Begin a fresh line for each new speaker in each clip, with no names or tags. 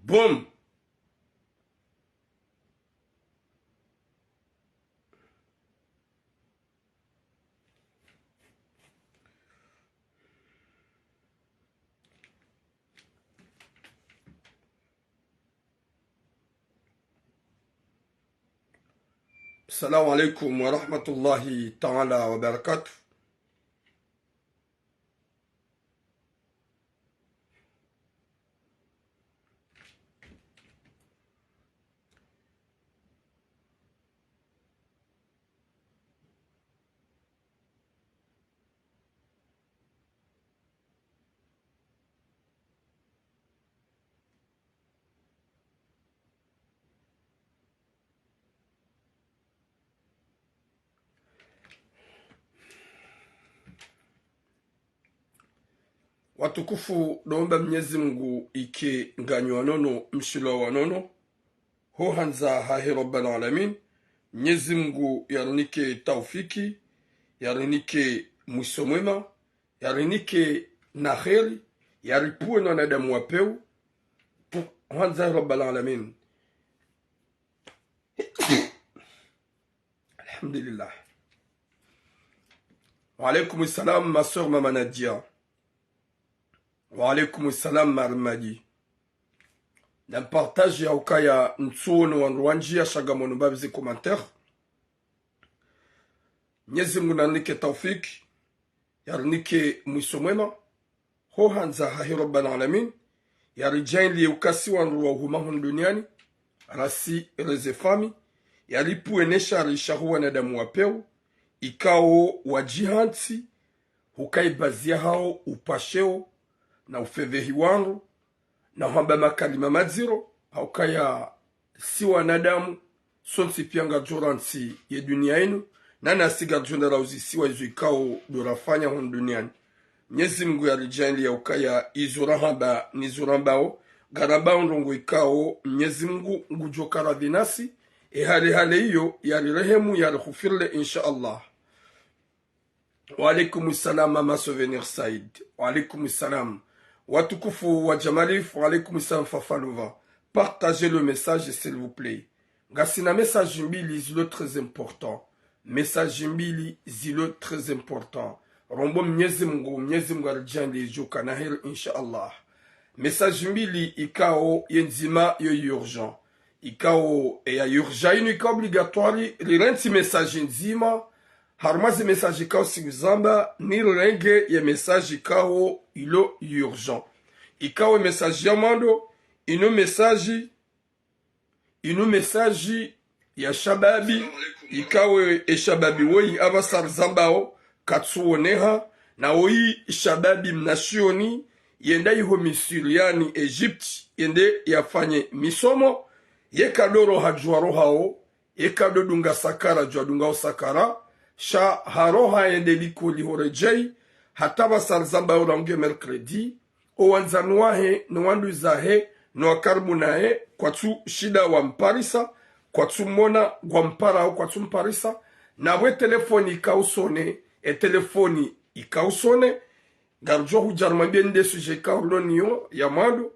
Boom. Assalamu alaikum wa rahmatullahi ta'ala wa barakatuh. Watukufu naomba Mwenyezi Mungu ike nganywa wanono mshilo wanono ho hanza hahi rabbal alamin. Mwenyezi Mungu yarinike taufiki, yarinike mwiso mwema, yarinike na kheri, yaripue na wanadamu wapeu hanza rabbal alamin. Alhamdulillah. Wa alaikum salam ma soeur Mama Nadia. Wa alaikum salam Marmadi. Na partage ya ukaya nsuono wa Rwanji ya shagamono babizi commentaire. Mwenyezi Mungu nanike taufiki, yarinike mwiso mwema, ho hanza hahi rabbal alamin, yarijainli ukasi wa ruwa duniani, rasi rezefami, yaripu enesha rishahu wanadamu wapeu, ikao wajihansi, hukaibazia hao upasheo, na ufevehi wangu, na hamba makalima madziro, haukaya si wanadamu, sonsi pianga joransi ye dunia inu, na nasiga jona rauzi siwa izu ikao durafanya hon duniani. Mwenyezi Mungu yarijali ya ukaya izura hamba nizura mbao, garabao ndongo ikao Mwenyezi Mungu ngujoka radhinasi, hale hiyo yarirehemu yarihufirle insha Allah. Wa alaikum salam Mama Souvenir Said. Wa alaikum salam. Watukufu wa Jamalif, wa alaikum salam Fafalouva. Partagez le message s'il vous plaît. Gasina message mbili zilo très important. Message mbili zilo très important. Rombo Mwenyezi Mungu arijali joka na heri insha Allah. Message mbili ikao yenzima yo urgent. Ikao ya urgent inu ika obligatoire. Lirensi message nzima. Harmazi message ikao siguzamba. Nirenge ye message ikao ilo urgent. Ikao message yamando. Ino message ya shababi. Ikawe eshababi woi abasar zambao katsuoneha na woi shababi mnasioni yenda iho misiri yani Egypt yende yafanye misomo yekadoro hajuaro hao yekadodunga sakara juadunga osakara sha haroha yende liko lihorejei hata basar zambao range mercredi owanzanuahe nwandu zahe noakarbunahe kwa tu shida wa mparisa kwa tumona gwampara au kwa tumparisa na we telefoni ikausone telefoni ikausone garjo hujarmambie nde suje kauloniyo ya mando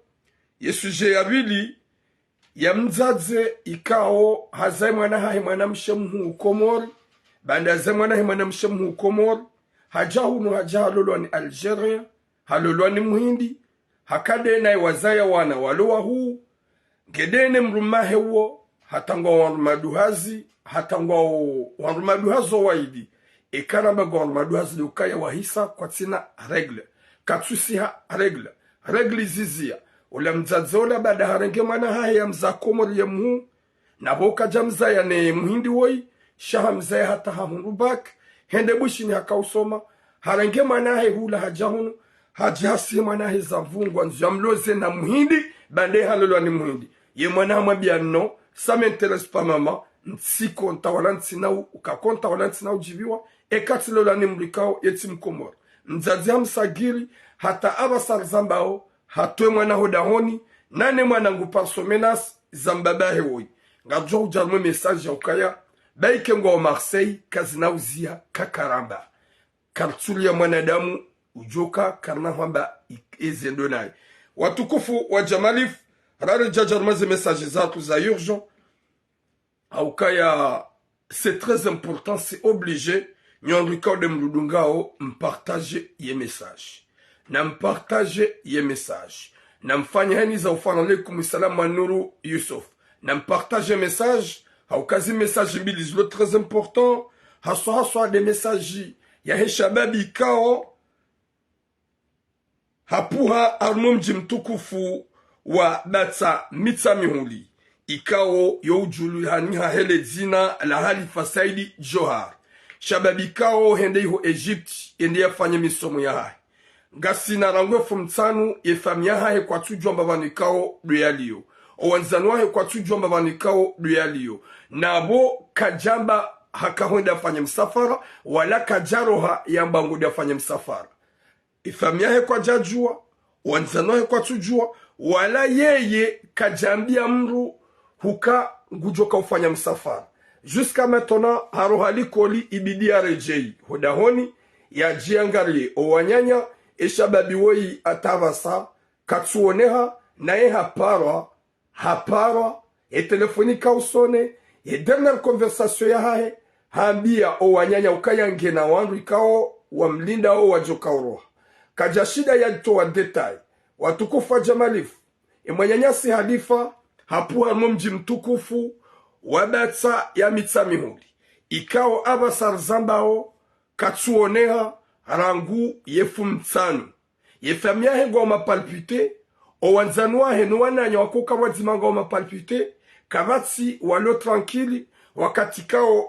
ye suje ya bili ya mzaze ikao hazai mwana hae mwana mshemhu ukomori banda hazai mwana hae mwana mshemhu ukomori hajahunu hajahalolwa ni Algeria halolwa ni Muhindi hakade na wazaya wana walowa huu ngedene mrumahe uo hatangwa warumaduhazi warumaduhazo waidi ekaramba warumaduhazi ukaya wahisa kwa tina regle katsusiha regle zizia ula mzazola bada harenge mana haya mzakomori ya muhu na boka jamza ya ne Muhindi woi shaha mzaya hata hamurubak hende bushi ni hakausoma harenge mana haya hula hajahunu hajihasi mana haya za mvungwa nzamloze na Muhindi bande halolwa ni Muhindi ye mwana hamabia no ça m'intéresse pas mama nsi konta wala ntsina ukakonta wala ntsina ujibiwa ekatilo la nimlikao yeti mkomoro mzazi hamsagiri hata abasar zambao hatwe mwana hodahoni nane mwana nguparsomenas zambabahe woi ngajo ujarme message ya ukaya baike ngo Marseille kazina uzia kakaramba kartuli ya mwanadamu ujoka karna hamba ezendo naye. Watukufu wa Jamalif, rare jajarmaze message zatu za urgent aukaya. C'est très important, c'est obligé nyonrika de mludungao mpartage ye message na mpartage ye message na mfanya heni za ufana alaikum salamu Nuru Yusuf na mpartage message haukazi message mbili zilo très important haswa des messages ya heshababi kao hapuha armumji mtukufu wa batsa mitsa mihuli ikao youjulu haniha hele zina la Halifa Saidi Johar shababi kao hende iho Egypt ende yafanye misomo ya hai gasina rangwe fumtsanu yefamia hae kwa tujwa mbabanikao duyaliyo owanzanu hae kwa tujwa mbabanikao duyaliyo nabo kajamba hakahonda afanye msafara wala kajaroha yambangudi afanye msafara ifamia hae kwa jajua wanzanu hae kwa tujua wala yeye kajambia mru huka ngujoka ufanya msafara. Jusqu'à maintenant harohali koli ibidi ya rejei hodahoni ya jiangalie owanyanya eshababi woi atavasa katsuoneha nae haparwa etelefonika usone dernière conversation ya hae haambia owanyanya ukayange na wandu ikao wamlinda o wajoka uroha kajashida ya toa detail watukufa jamalifu emwanyanyasi Halifa hapuha mumji mtukufu wabatsa ya mitsa mihuli ikao abasar zambao katsuoneha rangu yefu mtsanu yefamia hengo mapalpite owanzanua henuananya wakoka wadzimanga mapalpite kavatsi walo tranquili wakati kao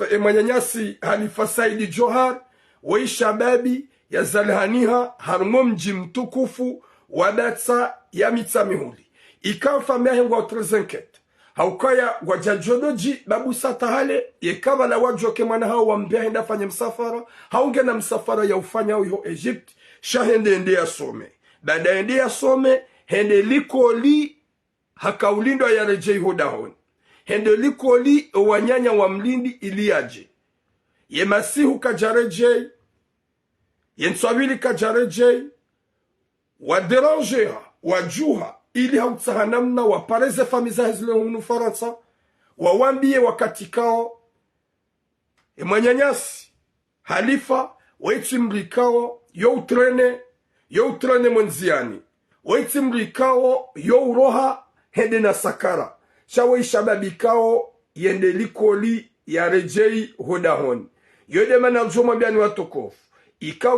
emanyanyasi Halifa Saidi Johar waishababi ya zalhaniha harmo mji mtukufu wabatsa ya mitsa mihuli ikao famia hengo trezenkete haukaya wajajodoji babu satahale yekaba la wajoke mwana hao wambia henda fanye msafara haunge na msafara ya ufanya uyo Egypt shahende ende ya some baada ende ya some hende likoli hakaulindo ya rejei hodahoni hende likoli wanyanya wa mlindi iliaje ye masihu kajarejei yenswabili kajarejei waderangeha wajuha ili hautsaha namna wapareze famiza hezile hunu Faransa wawambie wakati kao emanyanyasi Halifa waitimrikao yo utrene mwenziani waitimrikao yo uroha hende na sakara shawe ishababikao yende likoli ya rejei hodahoni yode manajoma biani watokofu ikao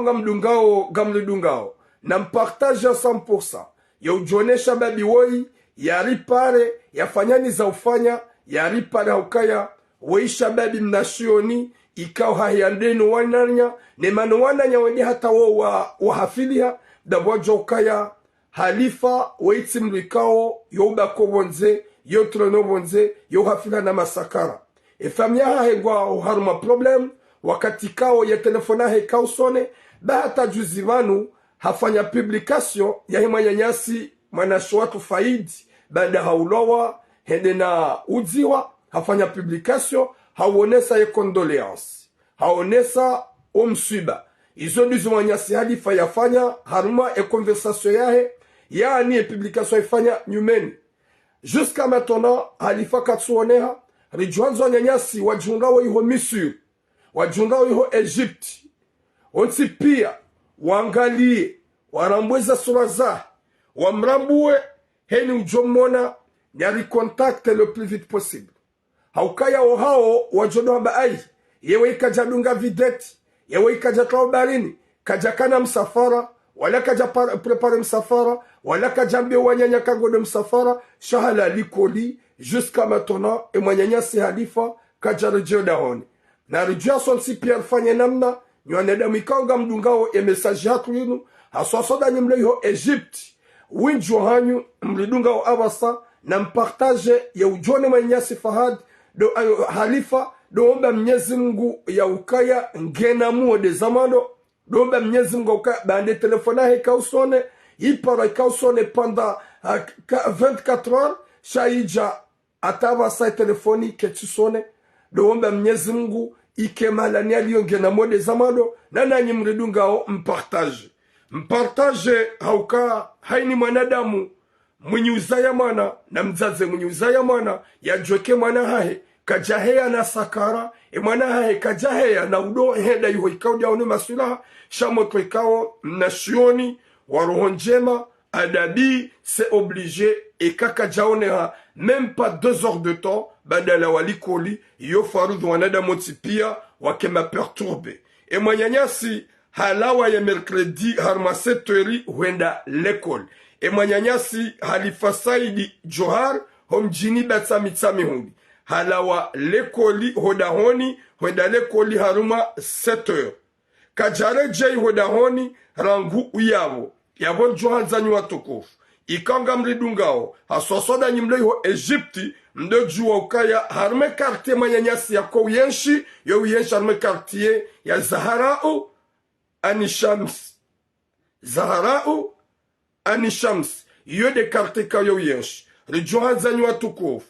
gamlidungao na mpartage 100% ya ujone shababi woi yari pare yafanyani za ufanya yari pare haukaya woi shababi mnashioni ikao hahiandenu wananya nemanu wananya wende hata wa hafilia dabwajo ukaya Halifa weitimrikao youbako bonze yotrono bonze yohafila na masakara efamia hahegwa haruma problem wakati kao ya telefona hekao sone bahata juzivanu hafanya publication ya himanyanyasi manashwatu faidi baada haulowa hende na udziwa hafanya publication hauonesa ye condoleance haonesa omsuba izo ndizo manyasi Halifa yafanya haruma e conversation yahe yaani e publication yafanya nyumeni jusqu'à maintenant Halifa katsuoneha rijuanzo nyanyasi wajungao iho Misri wajungao iho Egypt onsi pia waangalie warambweza sura za wamrambue heni ujomona nyari contacte le plus vite possible haukaya ohao wajodoha baai yewe ikajadunga videti yewe ikajatoa barini kajakana msafara wala kaja prepare msafara wala kajambia wanyanya kangode msafara shahala likoli jusqu'à maintenant emwanyanyasi Halifa kajarejeo dahoni na rejea sonsi pia fanye namna nywaneda mikanga mdungao ya message hatu yinu haswasoda nyimle yo Egypt winjo hanyu mlidungao abasa na mpartage ya ujone manyasi Fahad do Halifa do omba Mwenyezi Mungu ya ukaya ngena muode zamano do omba Mwenyezi Mungu ukaya bande telefona heka usone ipara heka usone panda 24 heures shaija atabasa telefoni ketusone do omba Mwenyezi Mungu ikemala ni aliyongena mode zamano na nanyi mridungao mpartage hauka haini mwanadamu mwenye uzaya mwana na mzaze mwenye uzaya mwana yajweke mwana hahe kajaheya na sakara mwana hahe kajaheya na udo heda yuho ikao diaone masulaha shamoto ikao nasioni wa roho njema adabi c'est obligé et kaka jaone ha même pas 2 heures de temps badala walikoli yo farudhu wanada moti pia wakema perturbe et mwanyanyasi halawa ya mercredi harmaseteri huenda l'école et mwanyanyasi halifasaidi johar homjini batsamitsami hundi halawa l'école hodahoni huenda l'école haruma 7 heures kajare jei hodahoni rangu uyabo yabo johar zanyu watukufu ikanga mridungao hasosoda nyimleho Egypti mdo juwa ukaya harme quartier mwanyanyasi yako uyenshi yo uyenshi harme quartier ya Zaharau Anishams Zaharau Anishams yo de quartier kayo uyenshi rijuha zanyu watukufu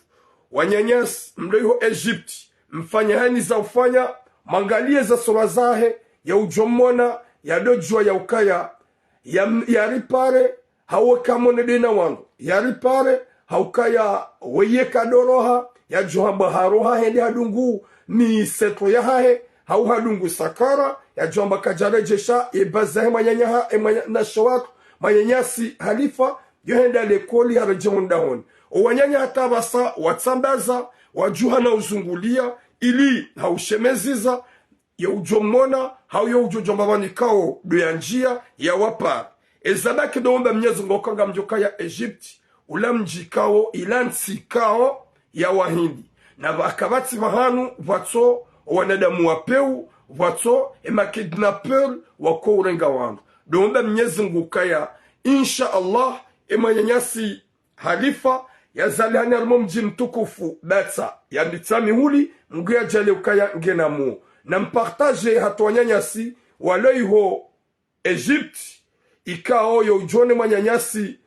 wanyanyasi mleho Egypti mfanya hani za ufanya mangalie za sura zahe ya ujomona ya dojua ya ukaya ya ripare hawe kamone dena wangu yari pare haukaya weye kadoroha ya johamba haroha hende hadungu ni seto ya hahe hau hadungu sakara ya johamba kajarejesha ebazahe manyanyaha na shawatu manyanyasi halifa yohenda lekoli harajemunda honi uwanyanya hatabasa watsambaza wajuha na uzungulia ili haushemeziza ya ujomona hau ya ujojomba wanikao do ya njia ya wapari ezabaki doomba mnyezo ngokanga mjoka ya Egypti ula mjikao ilansikao ya wahindi na bakabati bahanu vatso wanadamu wapeu vatso emakidnapper wako urenga wangu doomba mnyezo ngokaya insha Allah emanyanyasi halifa ya zalihani alimo mji mtukufu batsa ya mitsami huli nguya jale ukaya ngenamu na mpartage hatuanyanyasi waloiho Egypti ikao yo ujone mwanyanyasi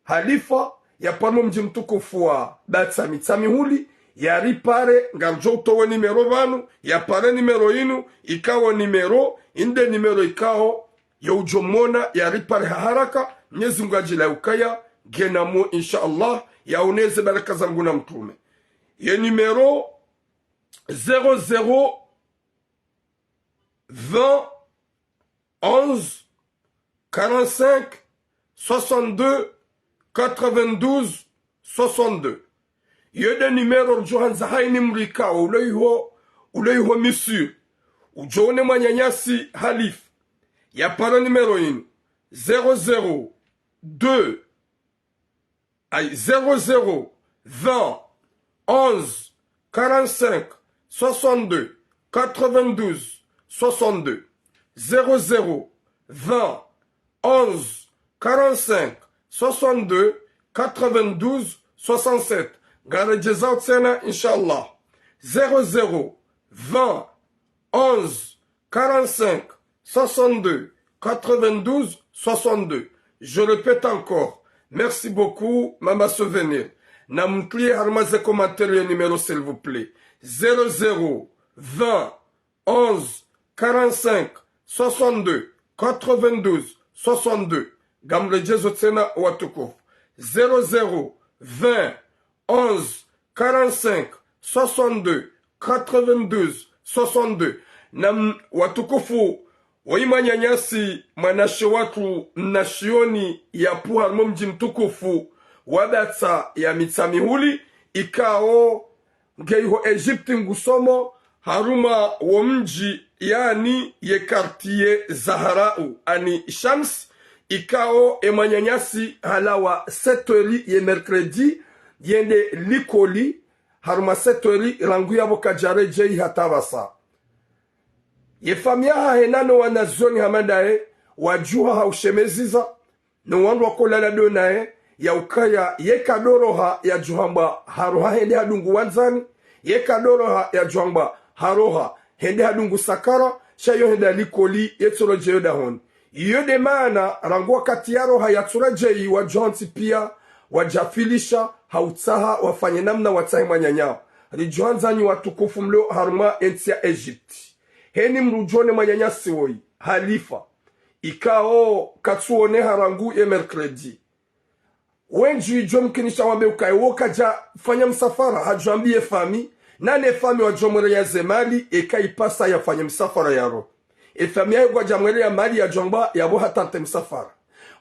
halifa ya pano mji mtukufu wa batsa mitsami huli ya ripare ngarjo utowe nimero vanu ya pare nimero inu ikao nimero inde nimero ikao yo ujomona ya ripare haraka mnyezi ngajila ukaya genamu insha Allah ya uneze baraka za mguna mtume ya nimero 00 20 11 45 62 92 62 yede numero johanza haini mrika uleiho misur ujone mwanyanyasi halif ya para numero inu 00 2 ay 00 20 11 45 62 92 62 00 20 11 45 62 92 67 garejeza tsena inshallah 00 20 11 45 62 92 62 je répète encore merci beaucoup mama souvenir na mtlie harmaze commentaire numéro s'il vous plaît 00 20 11 45 62 92 62 gamrejezo tena watukufu 00 20 11 45 62 92 62 na watukufu waimanyanyasi manashe watu nashioni ya puha mji mtukufu wadatsa ya mitsamihuli ikao ngeiho Egypti ngusomo haruma wa mji yani ye quartier Zaharau ani Shams ikao emanyanyasi halawa 7 ye mercredi yende likoli haruma 7 rangu yabo kajare jei hatabasa ye famia henano wanazoni hamadae wajuha haushemeziza no wandu wakolala donae ya ukaya ye kadoroha ya juhamba haroha hende hadungu wanzani ye kadoroha ya juhamba haroha hende hadungu sakara shayo hende likoli yetsoro jeyo dahon yode maana rangu wakati yaroha yatsura jeyi wajuhansi pia wajafilisha hautsaha wafanye namna watsahi manyanyao rijuhanzanyi watukufu mleo haruma entia Egypti heni mrujone manyanyasi woi halifa ikao katsuone harangu ye mercredi wenji ijo mkinisha wambe ukae wokaja fanya msafara hajambie fami nane fami wajomwere ya zemali ikaipasa ya fanya msafara yaro efami ya kwa jamwere ya mali ya jomba yabo hatante msafara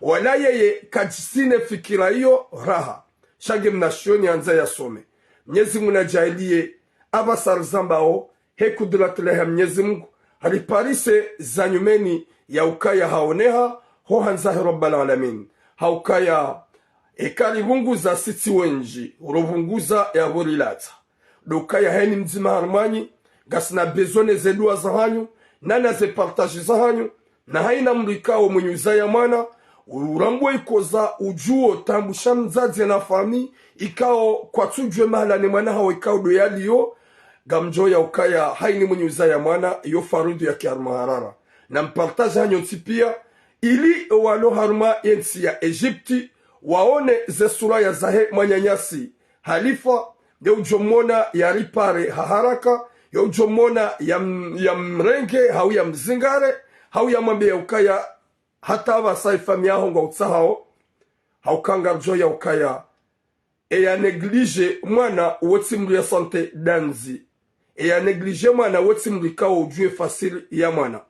wala yeye kajisine fikira hiyo raha shage mnashioni anza ya some Mwenyezi Mungu najalie abasar zambao hekudratleha Mwenyezi Mungu haliparise zanyumeni ya ukaya haoneha ho hanzahe rabbal alamin haukaya ekalibunguza siti wenji urubunguza ya borilata dokaya heni mzima harmanyi gasina bezone zedua za hanyu nana ze partage za hanyu na haina mrikao mwenyuza ya mwana urambwe ikoza ujuo tambusha mzazi na fami ikao kwa tujwe mahala ni mwana hao ikao doyali yo gamjo ya ukaya haini mwenyuza ya mwana yo farudu ya kiarmaharara na mpartage hanyo tipia ili walo harma yensi ya Egypti waone ze sura ya zahe manyanyasi halifa ya ujomona ya ripare haharaka ya ujomona ya mrenge hau ya mzingare hau ya mambe ya ukaya hata wasa ifami ya honga utsahao haukanga rjo ya ukaya ya neglige mwana woti mri ya sante danzi ya neglige mwana woti mri kao ujue fasili ya mwana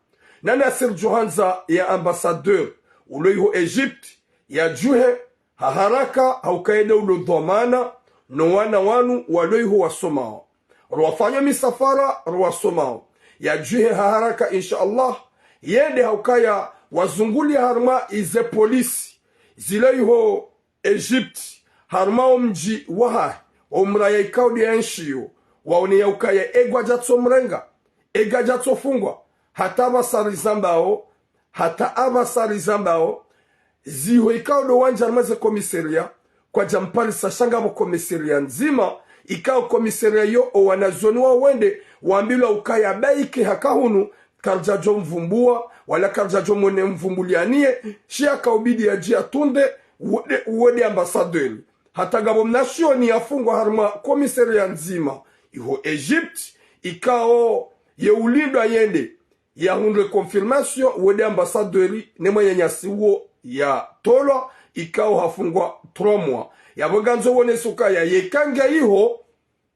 nana sir johanza ya ambassadeur uloiho Egypt ya juhe haharaka haukaede ulo dhamana no wana wanu waloiho wasomao ruwafanya misafara ruwasomao ya juhe haharaka insha Allah yende haukaya wazunguli harma ize polisi ziloiho Egypt harma omji waha omraya ikaudi ya nshiyo waone ya ukaya egwa jatso mrenga ega jatso fungwa hata abasari zambao ziho ikao do wanja armaze komiseria kwa jampali sashanga mo komiseria nzima ikao komiseria yo wanazoni wa wende waambilwa ukaya baike hakahunu karjajo mvumbua wala karjajo mwene mvumbulianie shia kaubidi ya jia tunde uwede ambasadeli hata gabo mnashioni yafungwa harma komiseria nzima iho Egypt ikao ye ulindwa yende ya hundre confirmation wede ambassadeur ne mwenyanyasi uo ya tolo ikao hafungwa 3 mois ya boganzo wone suka ya yekanga iho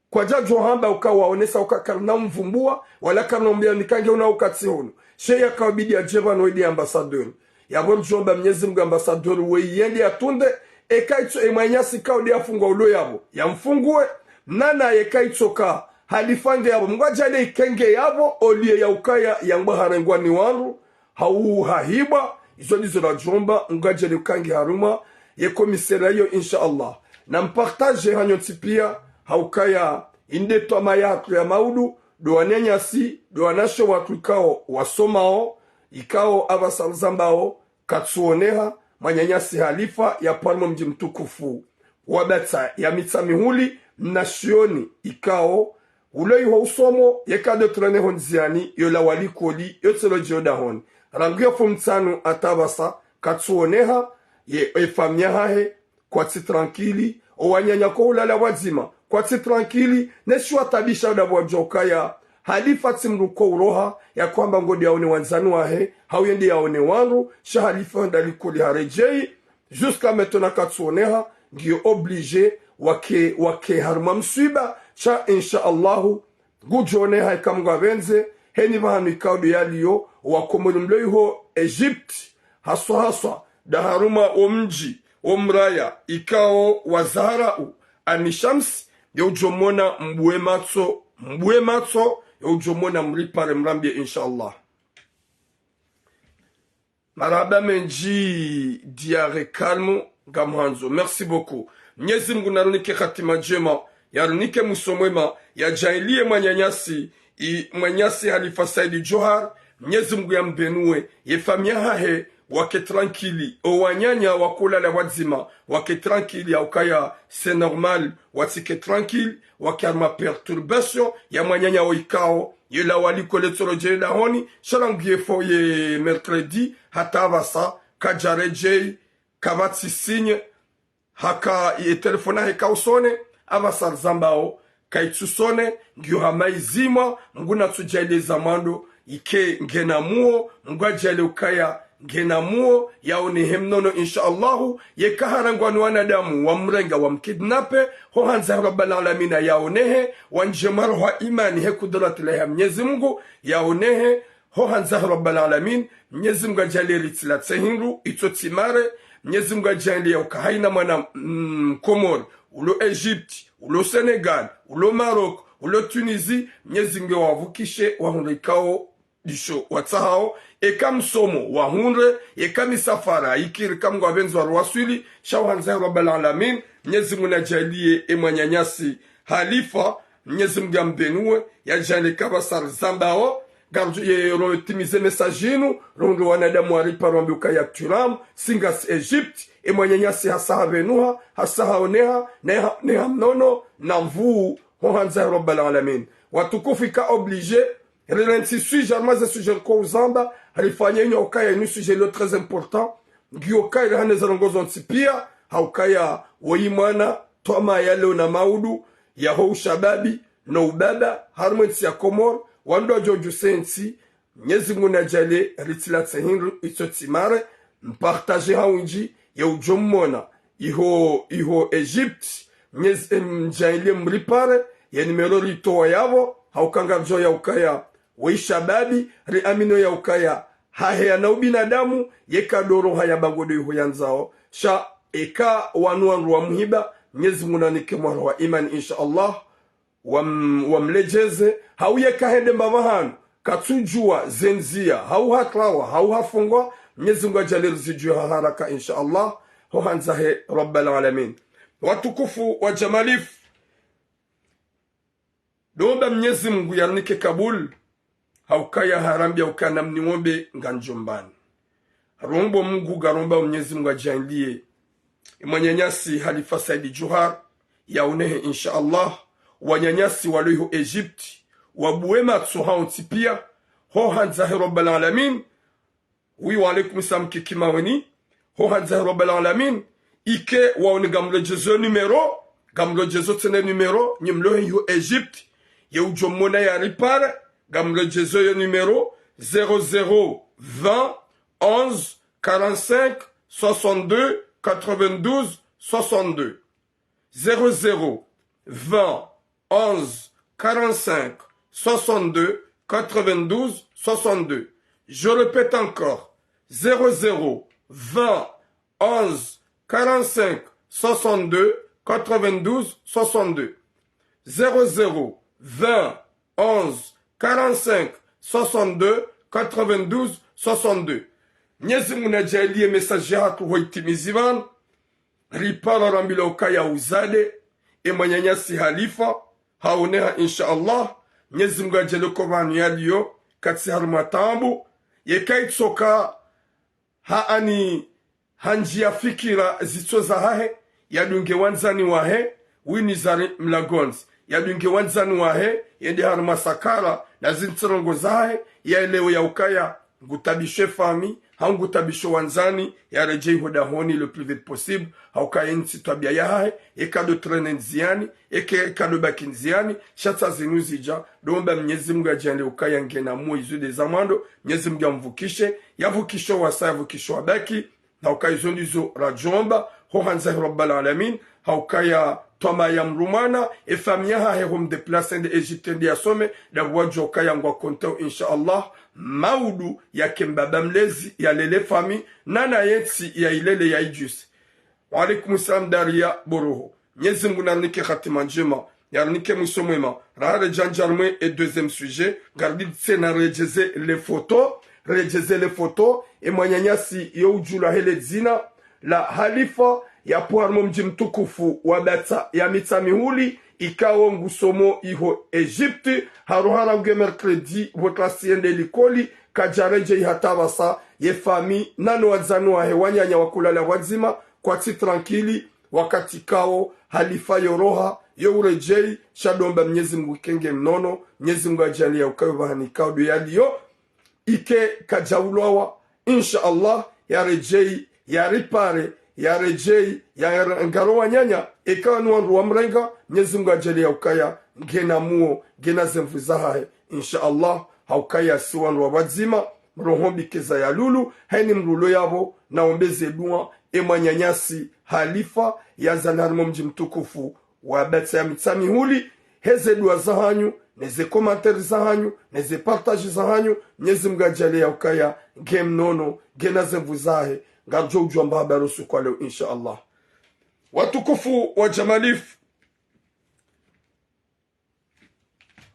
kwa jajo hamba ukawa onesa ukakarna mvumbua wala karnombia nikange una ukati hono sheya kawbidi ya jeba no wede ambassadeur ya bonjomba Mwenyezi Mungu ambassadeur we yende atunde ekaitso emanyasi kaudi afungwa ulo yabo ya mfungue nana yekaitsoka halifange yabo mngwajale ikenge yabo olie ya ukaya ya mbaharengwa ni wangu hau hahiba izo nizo la jomba mngwajale ukange haruma ye komisera yo insha Allah na mpartage hanyo tipia haukaya indeto amayatu ya maudu doanyanyasi doanasho watukao wasomao ikao abasalzambao katsuoneha manyanyasi halifa ya palmo mji mtukufu wabata ya mitsamihuli nashioni ikao uloiho usomo yekade trene honziani yola walikoli yotelo jodahon rangia fumtsanu atabasa katsuoneha ye efamia hahe kwa ti tranquili owanyanya ko ulala wazima kwa ti tranquili neshu atabisha udabwa jokaya halifa timruko uroha ya kwamba ngodi yaone wanzanu wahe hauyendi yaone wanru sha halifa ndalikoli harejei jusqu'à maintenant katsuoneha ngiyo oblige wake harma mswiba cha insha Allahu gujone haikamgwa benze heni bahanu ikaudu yaliyo wakomoni mloiho Egypt haswa da haruma omji omraya ikao wazahara anishams ya ujomona mbue matso ya ujomona mripare mrambie insha Allah maraba menji diare kalmo gamhanzo merci beaucoup Mwenyezi Mungu narunike khatima jema yarunike musomwema ya jailie mwanyasi halifa Saidi Johar Mwenyezi Mungu ya mbenue ye famia hahe wake tranquili owanyanya wakula la wadzima wake tranquili ya ukaya c'est normal watike tranquille wake arma perturbation ya mwanyanya oikao ye la waliko letoro jela honi sharangie fo ye mercredi hata basa kajareje kabati signe haka ye telefona heka usone abasar zambao kaitsusone ngyo hamaizima nguna tujaile zamando ike ngenamuo ngwajale ukaya ngena muo yaone hemnono insha Allahu yekaharangwa ni wanadamu wamrenga wamkidnape ho hanza rabbal alamin yaonehe wanjemaro ha imani he kudrat la Mwenyezi Mungu yaonehe ho hanza rabbal alamin Mwenyezi Mungu ajalie tsila tsehinru itotsimare Mwenyezi Mungu ajalie ukahaina mwana Komor ulo Egypt ulo Senegal ulo Maroc ulo Tunisie Mwenyezi Mungu wavukishe wahundikao disho watsahao ekam somo wahunre ekam safara ikir kam gwabenzo arwasuli shawanza rabbal alamin Mwenyezi Mungu ajalie emwanyanyasi halifa Mwenyezi Mungu ambenue yajale kabasar zambao gardu ye timize messaginu rondo wanadamu ariparombe ukayakturam singas Egypt emwanyanyasi hasahabenuha hasahaoneha neha mnono na mvuu hohanza rabbal alamin watukufika obligé relanti sujet armaze sujet ko uzamba alifanya nyo okaya ni sujet le très important giokaya hane zarongozo ntipia haukaya woyimwana toma yale na maudu ya ho shababi no ubaba harmenti ya Komor wando joju sensi Mwenyezi Mungu najale ritila tsehinru itsotimare mpartager haunji ya ujomona iho Egypt Mwenyezi mjaile mripare ya numero rito yavo haukanga jo ya ukaya waishababi ri amino ya ukaya hahe ya na ubinadamu yeka doro haya bagodo yuho yanzao sha eka wanuan wa muhiba Mwenyezi Mungu nanike mwaro wa iman insha Allah wamlejeze hau yeka hende mbavahanu katujua zenzia hau haklawa hau hafungwa Mwenyezi Mungu ajalir zijua haraka insha Allah ho hanzahe rabbal alamin watukufu wa jamalif domba Mwenyezi Mungu yarnike kabul haukaya harambia ukana mniombe nganjombani rombo Mungu garomba Mwenyezi Mungu ajalie imanyanyasi Halifa Saidi Johar yaonehe insha Allah wanyanyasi waliho Egypt wabuema tsohaunti pia ho hanzahe rabbal alamin wa alaikum salam kikimaweni ho hanzahe rabbal alamin ike waone gamrejezo numero gamrejezo tene numero nyimlo yo Egypt ya ujomona ya ripare gamrejezo yo numero 00 20 11 45 62 92 62 00 20 11 45 62 92 62. Je répète encore 00 20 11 45 62 92 62 00 20 11 45 62 92 62. Mwenyezi Mungu ajalie message yako hoitimizivan ripara rambila ukaya uzade emanyanyasi Halifa haoneha insha Allah Mwenyezi Mungu ajalie kovani yaliyo katsi harumatambu yekaitsoka haani hanjia fikira zitsoza hahe yadunge wanzani wahe winizari mlagonzi yadunge wanzani wahe yende harumasakara na zintsirongo zahe yaelewe ya ukaya ngutabishe fami hangutabishe wanzani ya rejei hodahoni le plus vite possible haukaya nsi tabia ya hahe ekado trene nziani ekado baki nziani shatsa zinu zija domba Mwenyezi Mungu ajande ukaya ngena mu izu de zamando Mwenyezi Mungu amvukishe yavukishe wasa yavukishe wabaki na ukaya zondizo rajomba ho hanza rabbal alamin haukaya toma ya mrumana efamia hahe hom deplace de Egypte ndi asome da wajo ukaya ngwa kontao insha Allah maudu ya kembaba mlezi ya lele fami nana yetsi ya ilele ya ijusi wa alaikum salam daria boroho Mwenyezi Mungu nanike khatima njema yarnike mwisomwema rahare janjarmwe et deuxième sujet gardi tsena rejeze les photos et mwanyanyasi yo ujula hele zina la Halifa ya puarmo mji mtukufu wa bata ya mitamihuli ikawo ngusomo iho Egypte haruhara gwe mercredi votrasiende likoli kajareje ihatabasa ye fami nano wazanu wa hewanyanya wakulala wazima kwa ti tranquili wakati kao Halifa yoroha yo urejei shadomba Mwenyezi Mungu kenge mnono Mwenyezi Mungu ajalia ukawe bahani kao do yaliyo ike kajaulwawa insha Allah ya rejei ya ripare ya rejei ya ngarowa nyanya ikawa nuandu wa mrenga Mwenyezi Mungu ajalia ukaya ngena muo ngena zemvu zahahe insha Allah haukaya siwandu wa wazima mrohombi keza ya lulu haini mrulo yabo naombeze dua emwanyanyasi halifa ya zalarmo mji mtukufu wa betsa ya mitsami huli heze dua za hanyu neze komantari za hanyu neze partage za hanyu Mwenyezi Mungu ajalie ya ukaya gemnono genaze mvuzahe ngarjo ujua mbaba rusu kwa leo insha Allah. Watukufu wa Jamalif,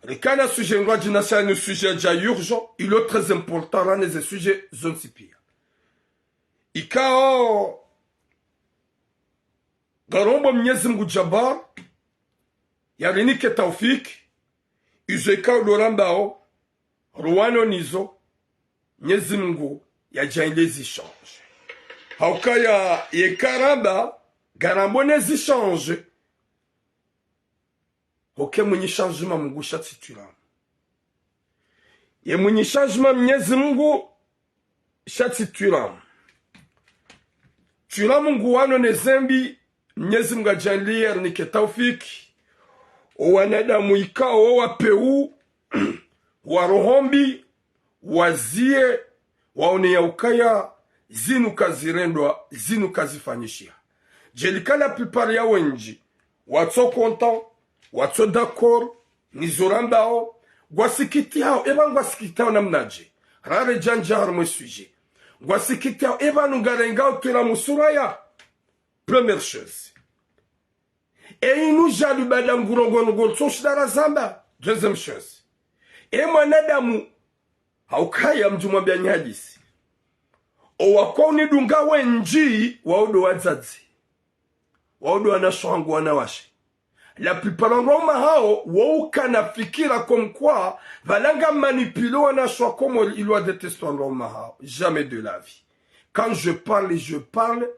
rikana sujet ngwaji nasa ni sujet ja urgent, il est très important là les sujets zone sipia. Ikao garombo Mwenyezi Mungu jabar yarinike taufik izo ikao dorambao ruwano nizo Mwenyezi Mungu yajaile zichange. Haukaya yekaramba garambone zichange. Oke mwenye changement Mungu shati tulam. Ye mwenye changement Mwenyezi Mungu shati tulam. Tulam Mungu wano nezembi Mwenyezi Mungu ajalie ni taufiki. Wanadamu ikao wapeu warohombi wazie waone ya ukaya zinu kazirendwa zinu kazifanyishia. Jelika la plupart ya wenji watso content watso d'accord nizorambao gwasikiti hao eba gwasikiti hao namnaje rare janja harmo sujet gwasikiti hao eba nungarenga tula musuraya. Première chose et inu jalu badam gurongon gol soshidara zamba. Deuxième chose e mwanadamu haukaya mjumwambia nyadisi owakoni dunga wenji waudo wazazi waudo wanashwangu wanawashe. La plupart en Roma hao wauka na fikira comme quoi valanga manipulo wanashwa comme il doit détester en Roma hao. Jamais de la vie. Quand je parle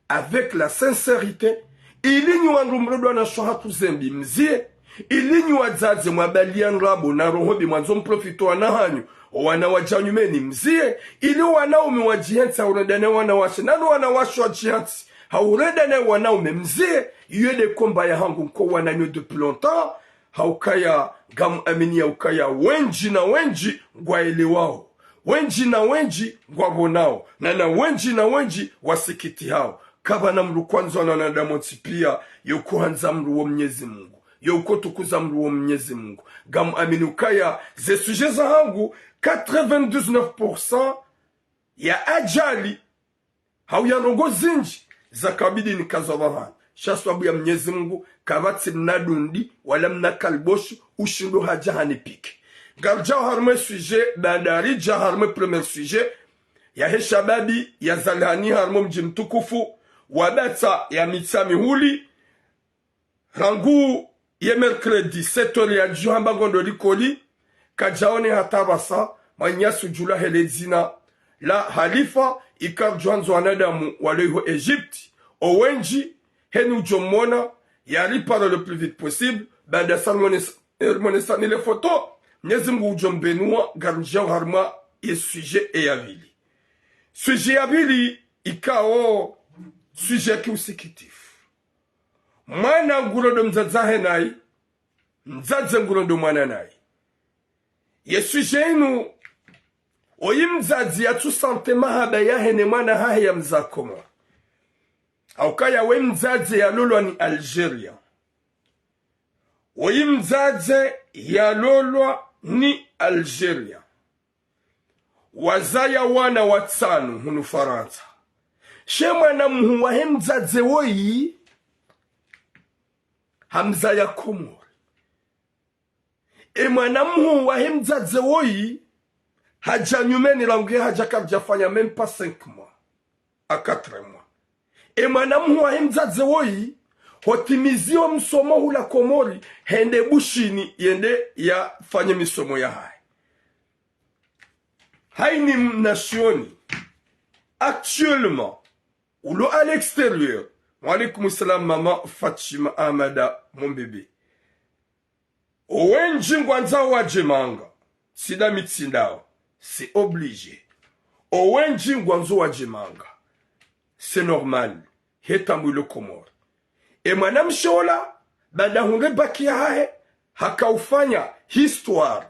avec la sincérité. Ili wanrumrodo wanashwa hatu zembi mzie. Ili wazazi mwabalian rabo na rohobi mwanzo mprofito wanahanyu wana wajanyumeni mzie. Ili wanaume wajihensi haurendane wanawashe nanu wanawashe wajihensi haurendane wanaume mzie. Yede komba ya hangu mko wananyo depuis longtemps. Haukaya gamu amini ya ukaya wenji na wenji ngwaele wao. Wenji na wenji ngwabonao. Na wenji na wenji wasikiti hao. Kaba na mru kwanza na wanadamu pia yokuhanza mru wa Mwenyezi Mungu. Yokutukuza mru wa Mwenyezi Mungu. Gamu amini ukaya ze suje za hangu 99% ya ajali hauyanongo zinji za kabidi ni kazawahan. Shaswabu ya Mwenyezi Mungu kabati mnadundi wala mnakalboshi ushindo haja hanipike. Garja harme sujet bandari ja harme premier sujet ya heshababi ya zalhani harmo mji mtukufu wabata ya mitsami huli rangu ye mercredi 7h ya juhamba gondo likoli kajaone hatabasa manyasu jula helezina la halifa ikar juhanzo wanadamu waleho Egypte owenji henu jomona yari parle le plus vite possible bada salmonesani les photos Mwenyezi Mungu ujombenua garujao harma ye sujet e yavili sujet yavili ikao sujet ki usikitifu mwana ngurodo mzazahe nai mzaze ngurodo mwana nai ye sujet inu oyi mzazi ya tu sante mahaba ya hene mwana hahe ya mzakoma aukaya we mzazi ya lolo ni Algeria oyi mzazi ya lolo ni Algeria wazaya wana watano hunu Faransa shemwa na mhuwa hemzaze woyi hamza ya Komori mwana mhuwa hemzaze woyi haja nyumeni langue haja kabjafanya même pas 5 mois à 4 mois mwana mhuwa hemzaze woyi hotimizio msomo hula Komori hende bushini yende ya fanye misomo ya hai. Haini nationi actuellement ou lo à l'extérieur. Wa alaykoum salam maman Fatima Amada mon bébé. Owenji ngwanza wajemanga sida mitsindao c'est obligé. Owenji ngwanzo wajemanga c'est normal. Hetambu lo Komori. Mwana mshola bada hunge baki hahe hakaufanya histoire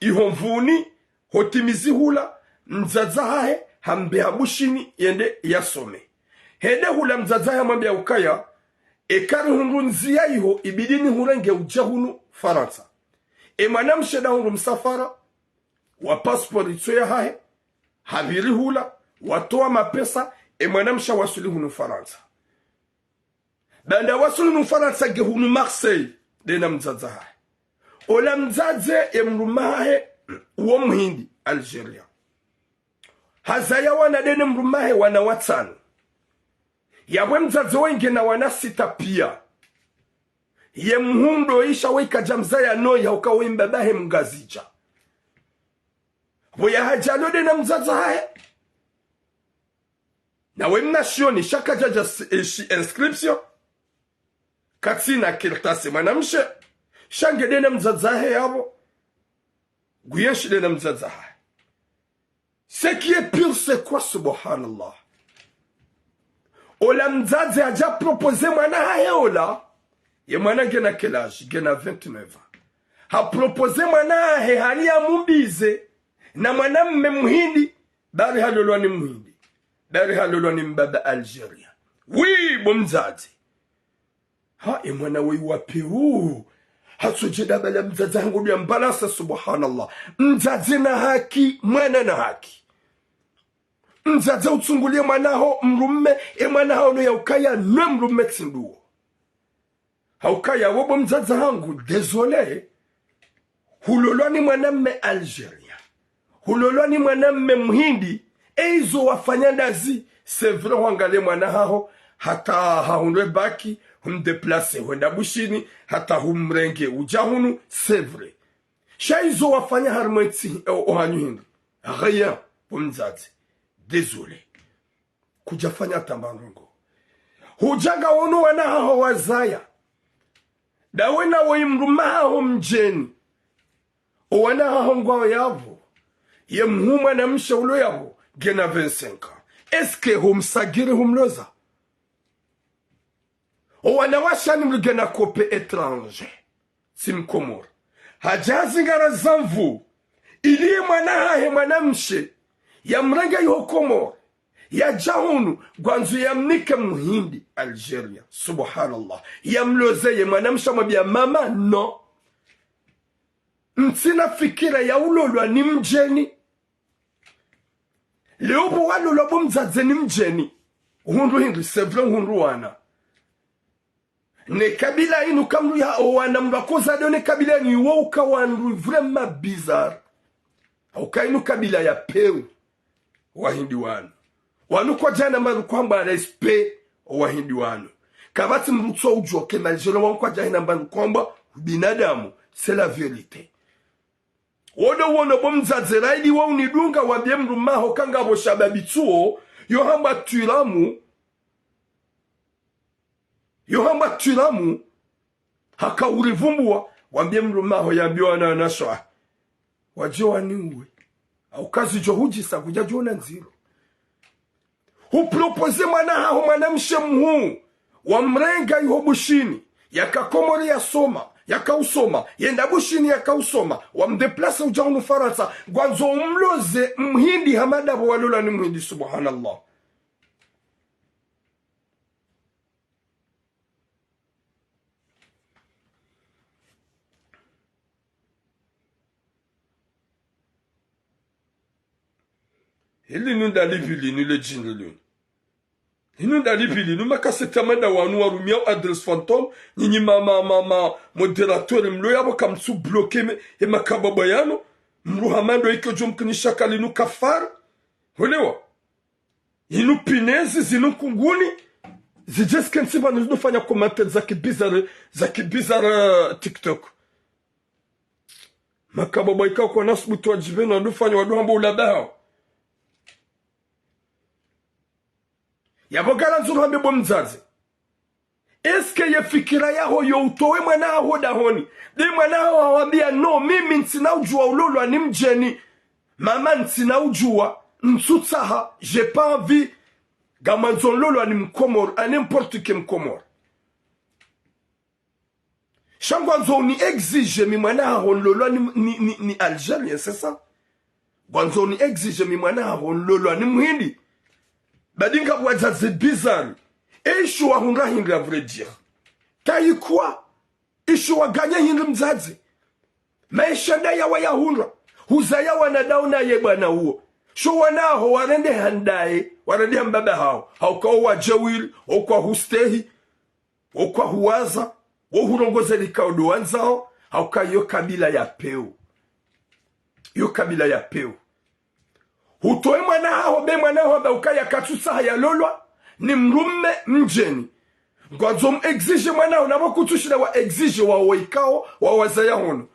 ihomvuni hotimizi hula mzaza hae hambe habushini yende yasome. Hede hula mzaza hae mwambia ukaya ekari hundu nzia iho ibidini hurenge ujahunu Faransa. Mwana msheda hundu msafara wa passport itsoya hae habiri hula watoa mapesa mwana msha wasuli hunu Faransa. Banda wasuli hunu Faransa ge hunu Marseille dena mzaza hae. Ola mzaze mrumahe uo mhindi Algeria. Hazaya wana dene mrumahe wana watano. Yabwe mzaze wenge na wana sita pia. Ye mhundo isha weka jamzaya noya ukawe mbabahe mgazija. Boya hajalo dene mzaze hae. Na we mnashioni shaka jaja inscription. Katina kirtase manamshe. Shange dene mzazahe yabo. Guyenshi dene mzazahe. Ce qui est pur, c'est quoi, subhanallah? Ola mzaze aja proposé mwana haye ola. Ye mwana gena quel âge? Gena 29 ans. Ha proposé mwana haye hali ya mumbize. Na mwana mme muhindi. Bari halolwa ni muhindi. Bari halolwa ni mbaba Algeria. Oui, bo mzaze. Ha, mwana we wapi huu. Hatsujida bala mzaze hangu ya mbalasa subhanallah. Mzaze na haki, mwana na haki. Mzaze utsungulie mwanaho mrume, mwanaho no ya ukaya nwe mrume tsinduo. Haukaya wobo mzaze hangu, désolé. Hulolwa ni mwanamme Algeria. Hulolwa ni mwanamme mhindi. Eizo wafanya nazi, c'est vrai wangale mwanaho, hata haunwe baki, humdeplace wenda bushini, hata humrenge ujahunu, c'est vrai. Shaizo wafanya harmenti ohanyu hindu. Rien, mzaze. Désolé. Kujafanya tambangongo. Hujaga wonu wana haho wazaya. Da wena waimruma haho mjeni. Wana haho ngwao yavo. Ye mhuma na msha ulo yavo. Gena 25 ans. Eske humsagiri humloza? Wana washani mlugena kope étranger. Simkomor. Hajazi ngara zamvu. Ilie mwana hahe mwana mshe. Ya mrenga yuhokomo. Ya jahunu. Gwanzu ya mnike muhindi Algeria. Subhanallah. Ya mlozeye mwanamsha mwabia mama no. Mtina fikira ya ulolwa ni mjeni. Leobo walolwa bo mzaze ni mjeni. Hundu hindi sevre hundu wana. Ne kabila inu kamlu ya wana mbakoza do ne kabila ni woka wandu vraiment bizarre. Auka inu kabila ya pewu. Wahindi wanu. Wanu kwa jana maru kwamba respect wahindi wanu. Kabati mrutso ujoke maljelo wanu kwa jana maru kwamba binadamu. C'est la vérité. Wono bomzaze raidi wa unidunga wabie mrumaho kanga abo shababituo. Yohamba tulamu. Haka urivumbua. Wabie mrumaho yambiwa na anashwa. Wajewa ni uwe. Au kazi johuji sa kujajona nziro. Hupropose mwana hao mwanamshe mhuu. Wamrenga yuho bushini. Yaka komori ya soma. Yaka usoma. Yenda bushini yaka usoma. Wamdeplasa ujahunu Faransa. Gwanzo umloze mhindi hamada walola ni mhindi subhanallah. Hili nunda lipili nule jini luni. Hinunda lipili numa kasetamanda wanu warumia adres fantôme. Nini moderateur mlo yabo kamsu bloke me makababa yano. Mruhamando iko jomkinisha linu kafar. Hulewa. Inu pinezi zinu kunguni. Zijeske nsiba nufanya komante zaki bizarre TikTok. Makababa ika kwa nasbutu wajibena nufanya waduhambo ulabao. Yabogala nzuru hambe bo mzazi. Eske ye fikira yaho yo utowe mwana aho dahoni. Di mwana aho hawambia no mimi ntina ujua ulolwa ni mjeni. Mama ntina ujua nsutaha. J'ai pas envie. Gamanzon lolwa ni mkomor. A n'importe que mkomor. Shangwanzo ni exige mi mwana aho lolwa ni Algérien, c'est ça? gwanzo ni exige mi mwana hao lolo ni muhindi badinga wazazi bizarre ishu wa hunga hinga vrai dire taikwa ishu wa ganya hinga mzazi maisha ndaya wa yahunga huzaya wanadauna ye bwana huo sho wanaho warende handai warende mbaba hao hauko wajawili okwa hustehi okwa huwaza wo hurongoze likaudo wanzao hauka yo kabila ya peu yo kabila ya peu hutoe mwana hao be mwana hao baukaya katusa ya lolwa ni mrume mjeni ngwazo exige mwana hao nabo kutushira wa exige wa waikao wa wazaya hono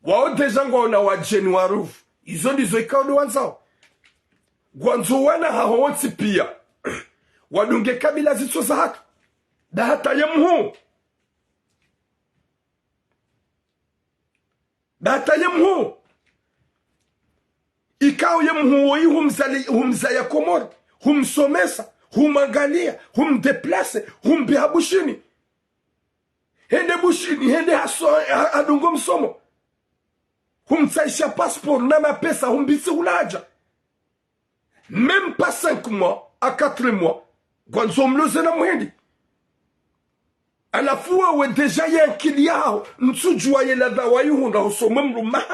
wao deja ngwa na wajeni warufu izo ndizo ikaudo wanzao gwanzo wana hao wonsi pia wadunge kabila zitso za hatu da hata yemhu da hata yemhu ikao yemhu woi humzaya komori humsomesa humangalia humdeplace humbeha bushini hende bushini hende adungo msomo humtsaisha passport na mapesa humbisi ulaja même pas 5 mois à 4 mois gwanzo mloze na mwendi alafuwa we deja ya nkili yao nsujua ye la dawa yuhunda husome mruma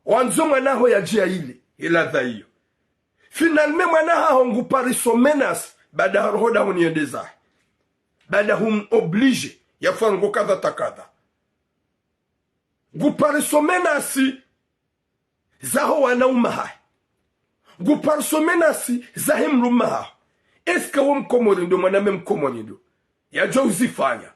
wanzo mwanaho ya jia ile ila dhaiyo finalme mwanaho ngupariso menas bada haroda huniendeza bada hum oblige ya fango kadha takadha ngupariso menasi zaho wanauma hai ngupariso menasi zahe mruma eska wo mkomorindo mwaname mkomorindo ya jo uzifanya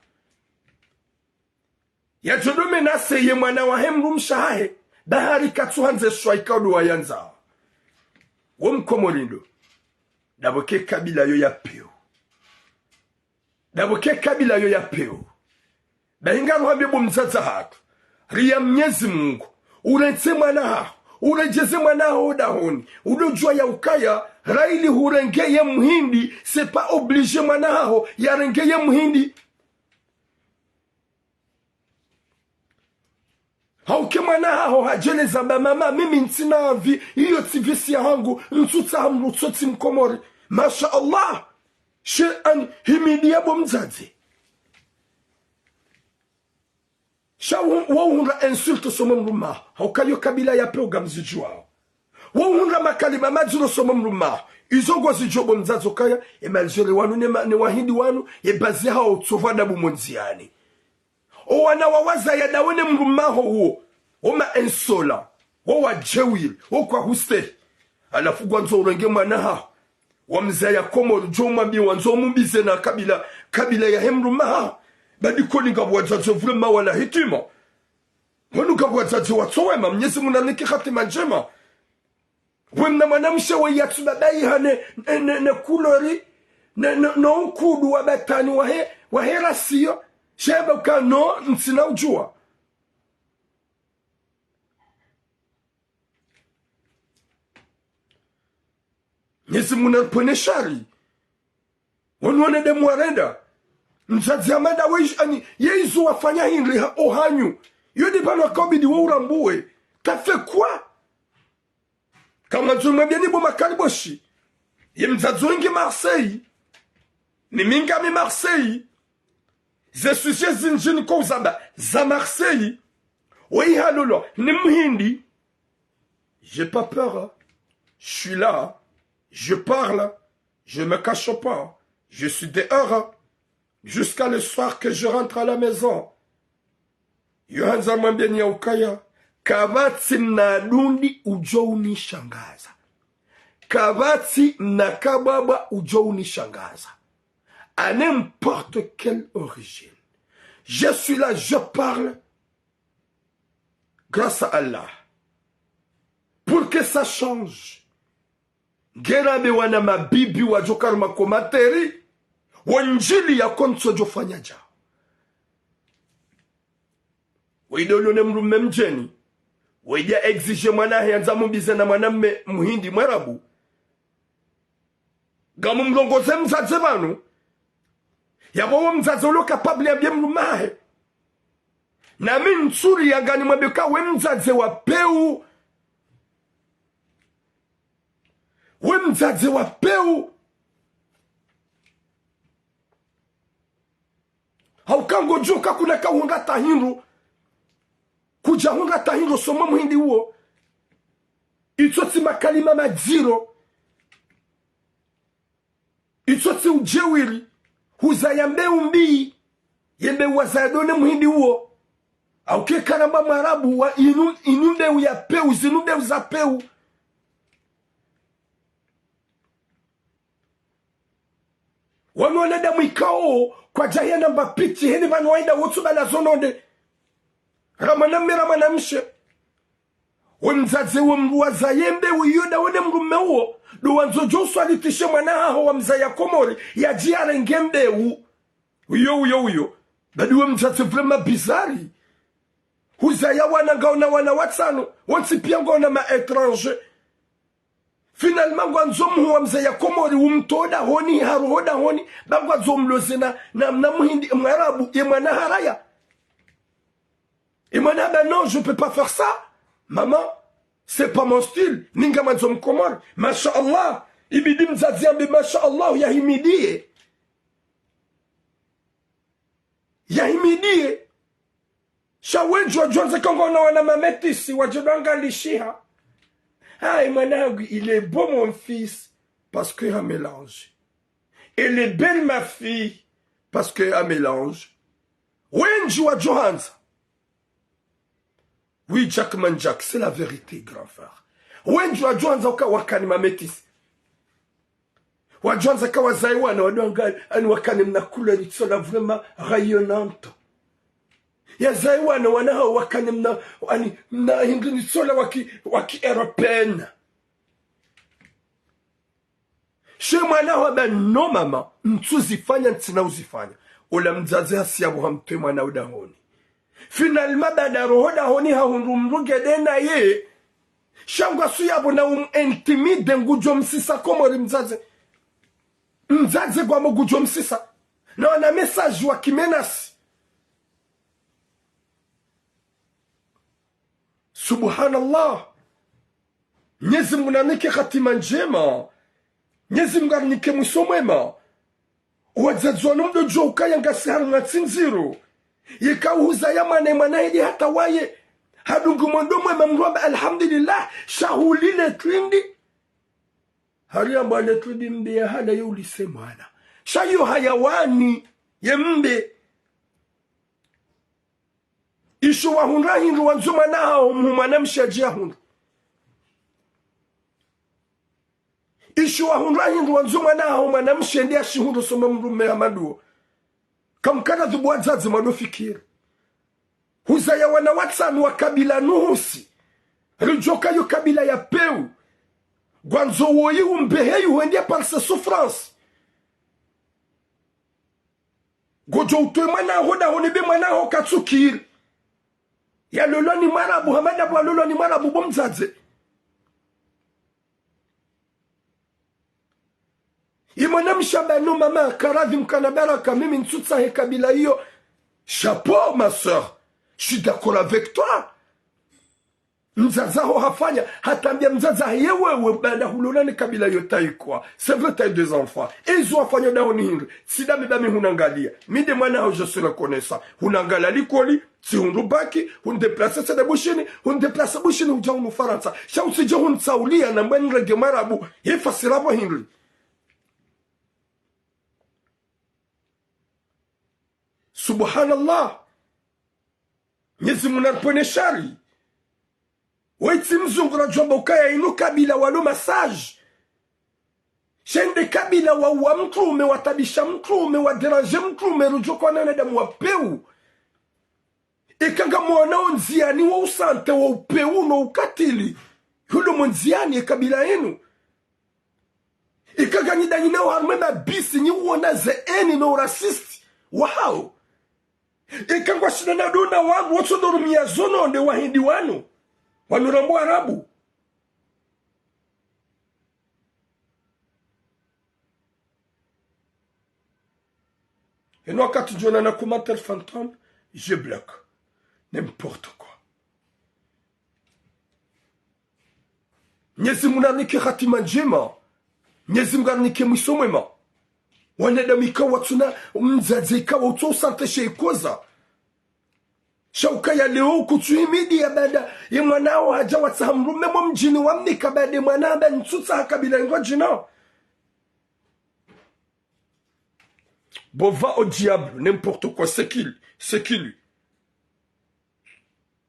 ya jodo menase ye mwana wa hemrum shahe bahari katsuhanze shwaika odo wayanza wo mkomorindo daboke kabila yo ya peo daboke kabila yo ya peo bahinga mwambie bomzaza hatu riya mnyezi Mungu urense mwana hao urejeze mwana hao dahoni udojua ya ukaya raili hurengeye mhindi c'est pas obligé mwana hao ya rengeye mhindi hauke mwana hao hajele zamba mama mimi ntina avi hiyo tivisi yangu ntuta hamrutsoti mkomori masha Allah she an himidia bomzazi wawunga insulte somo mruma haukayo kabila ya peo gamzijua wawunga makalima majuro somo mruma izogo zijobo mzazo kaya emalzole wanu ne wahindi wanu yebazi hao tsovada bumonziani o wana wawaza ya dawene mruma huo oma insola wa jewil o kwa huste alafu gwanzo urenge mwana hao wamzaya komo joma bi wanzo mumbize na kabila ya hemruma badi kolinga wazazi vraiment wala hitima wanuka wazazi watowema mnyezi munaniki khatima njema wemna manamshe wa yatsubabai hane ne kulori no ukudu wa batani wa herasio sheba kano ntsina ujua nyezi munapone shari wanwane de mwarenda mzazi amada weji ani yeizu wafanya hindri ohanyu yodi pano akabidi wa urambue tafe kwa kama zumwebia nibo makaliboshi ye mzazi wengi Marseille ni mingami Marseille ze sujet zinjini kwa uzamba za Marseille wei halolo ni mhindi j'ai pas peur hein. Je suis là je parle je me cache pas je suis dehors jusqu'à le soir que je rentre à la maison. Yohanza mwambia ni ya ukaya. Kabati na dundi ujo unishangaza. Kabati na kababa ujo unishangaza. À n'importe quelle origine. Je suis là, je parle. Grâce à Allah. Pour que ça change. Gerabe wana mabibi wajokar makomateri. Wanjili ya konso jofanya jao. Waidolo ne mrume mjeni. Waidia exige mwana hianza mbize na mwana muhindi mwarabu. Gamu mlongoze mzaze banu. Yabawo mzaze ulo kapabli ya bie mrumahe. Na mi nsuri ya gani mwabeka we mzaze wa peu. we mzazi wa peu haukango joka kuna kahunga tahindu kuja hunga tahindu soma muhindi huo itsotsi makalima madziro itsotsi ujewiri huzayambe umbii yembe wazadone muhindi huo auke karamba mwarabu wa inumbe ya peu zinumbe za peu wanoneda mwikao kwa jahena mbapiti heni vanwaida wotu bala zononde ramana mshe wemzaze wemruwaza yembe wiyoda wone mrume uo do wanzo josu alitishe mwana haho wa mzaya komori ya jiare ngembe uyo badi wemzaze vrema bizari huzaya wana watsano wansi pia ngona ma étranger finalement ngwanzo muhu wa mzaya komori umtoda honi haruhoda honi bangwazo mloze na muhindi mwarabu yemwana haraya imana ben non je peux pas faire ça maman c'est pas mon style ninga manzo mkomori masha Allah ibidi mzazi ambe masha Allah yahimidie shawenjwa jonze kongona wana mametisi wajodanga lishiha. Ah, il est beau mon fils parce qu'il y a un mélange. Elle est belle ma fille parce qu'il y a un mélange. Wenji wa Johansa. Oui, Jackman Jack, c'est la vérité, grand frère. Wenji wa Johansa wakani mametis. Wa Johansa kawa zaiwana wadonga ani wakani mna couleur itsola vraiment rayonnante. Ya zaiwana wana wakani mna hingini sola waki européenne. She mwana waba no mama, mtuzifanya ntina uzifanya. Ola mzazi hasiyabu hamtwe mwana udahoni. Finalement bada rohoda honi hahundu mruge dena ye. Shangwa suyabu na intimide ngujo msisa komori mzazi. Mzazi kwa ngujo msisa. Na wana message wa kimenasi. Subhanallah. Nyezi mnanike khatima njema. Nyezi mnanike musomema. Wazazi wanumdo joka yangasi harunga tsinziro. Yeka uhuza ya mane hidi hata waye. Hadungu mondomwe mamruamba alhamdulillah. Shahulile twindi. Hariamba le twindi mbe ya hada yuli semana. Shayu hayawani yembe. Isho wa hunra hindu wanzuma nao mumana mshajia hundu. Isho wa hunra hindu wanzuma nao mumana mshendia shihundu soma mrume ya maduo. Kamkana dhubu wazazi manofikiri. Huzaya wana watsanu wa kabila nuhusi. Rijoka yu kabila ya peu. Gwanzo woyi umbeheyu huendia par sa souffrance. Gojo utwe mana hoda honibe mana ho katsukiri. Ya lolo ni marabu hamada bwa lolo ni marabu bomzaze. Imana mshabano mama karadhi mkanabaraka mimi nsutsa he kabila hiyo. Chapeau ma soeur. Je suis d'accord avec toi. Mzaza ho hafanya hatambia mzaza yewewe bada hulona ni kabila yotai kwa. C'est vrai t'as deux enfants. Et ils ont afanya da honi hindu. Sida mibami hunangalia. Mide mwana ho je suis reconnaissant. Hunangala likoli. Si hundu baki, hundeplase sada bushini, hundeplase bushini huja hunu Faransa. Sha usije hunsaulia na mbani rege marabu. Yefa sirabo hindu. Subhanallah. Nyezi munarpone shari. Waiti mzungura jomba ukaya inu kabila walo massage. Shende kabila wa mtu umewatabisha mtu umewaderange mtu umerujoko na neda mwapeu. Ekanga mwanao nziani wa usante wa upeu no ukatili. Hulo mwanziani kabila yenu. Ekanga nidanyina wa harumema bisi nyi uona ze eni no rasisti. Wow. Ekanga shidana dona wangu wachodoru miyazono onde wahindi wanu. Wanurambu Arabu. Et nous, quand tu as un commentaire fantôme, je bloque. N'importe quoi. Nyezi munanike khatima njema. Mwenyezi Mungu arnike mwisho mwema. Wanadamu ikawa tuna mzazi ikawa utosanteshe ikoza. Shauka ya leo kutuhimidi ya bada ya mwanao haja watahamru memo mjini wamnika bada ya mwanaba ntuta hakabila ngwa jina. Bon, va au diable, n'importe quoi, c'est qui lui?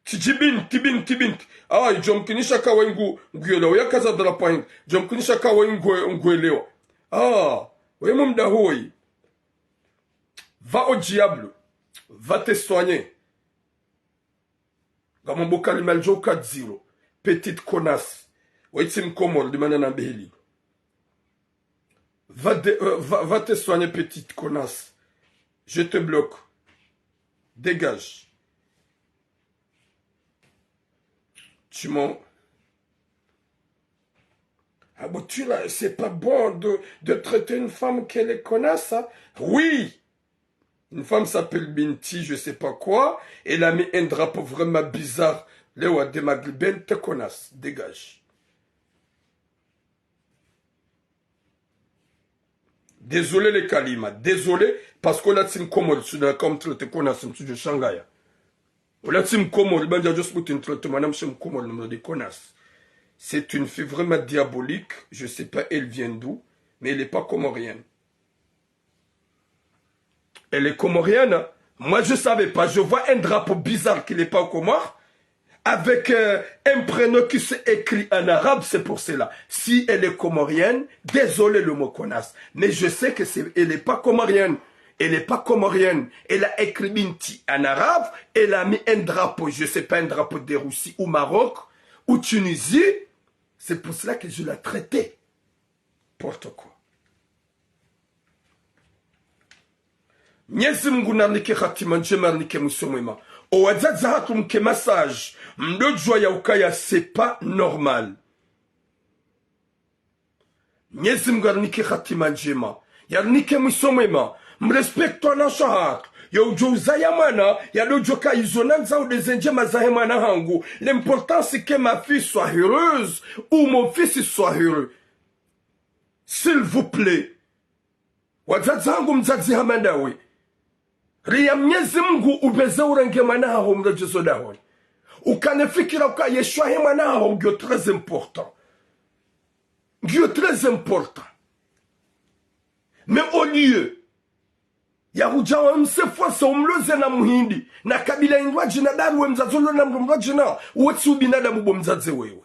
Tibin. Ah, jomkinisha kawa nguelewa, ya kaza drapa hingi, jomkinisha kawa nguelewa. Ah, we mumda hoi. Va au diable, va te soigner. Gamamboka limaljo 4-0, petite connasse. Waitim komol, di manana beheli. Va te soigner, petite connasse. Je te bloque. Dégage. Tu m'en... Ah bon, tu là, c'est pas bon de traiter une femme qu'elle est connasse, hein? Oui! Une femme s'appelle Binti, je sais pas quoi. Elle a mis un drapeau vraiment bizarre. Léo de Magliben, te connasse. Dégage. Désolé les Kalima, désolé parce qu'on a tim komol sur la comme traité qu'on a sim de Shanghai. On a tim komol, ben j'ai juste pour une traité madame sim komol nous de connasse. C'est une fille vraiment diabolique, je sais pas elle vient d'où, mais elle est pas comorienne. Elle est comorienne. Moi je savais pas, je vois un drapeau bizarre qui n'est pas au Comore. Avec un prénom qui s'écrit en arabe, c'est pour cela. Si elle est comorienne, désolé le mot connasse, mais je sais que elle n'est pas comorienne. Elle n'est pas comorienne. Elle a écrit Binti en arabe, elle a mis un drapeau, je sais pas, un drapeau de Russie ou Maroc ou Tunisie. C'est pour cela que je l'ai traité. N'importe quoi. Mwenyezi Mungu narnike khatima njema narnike mwisho mwema. Owazaza hatu mke massage. Mdojwa ya ukaya c'est pas normal. Mwenyezi Mungu narnike khatima njema. Yarnike mwisho mwema. Mrespektwa na shahatu. Ya ujoza ya mana. Ya dojoka izonanza ou des njema za hemana hangu. L'important c'est que ma fille soit heureuse. Ou mon fils soit heureux. S'il vous plaît. Wazaza hangu mzazi hamandawe. Ria Mwenyezi Mungu ubeze urenge manaho mrejezo dahoni. Ukanefikira uka yeshwahe manaho ngyo très important. Ngyo très important. Mais au lieu ya hujawa msefwasa umloze na muhindi na kabila indwa jina daruwe mzazolo na mrumwa jina wotsi ubinadamu bo mzaze wewe.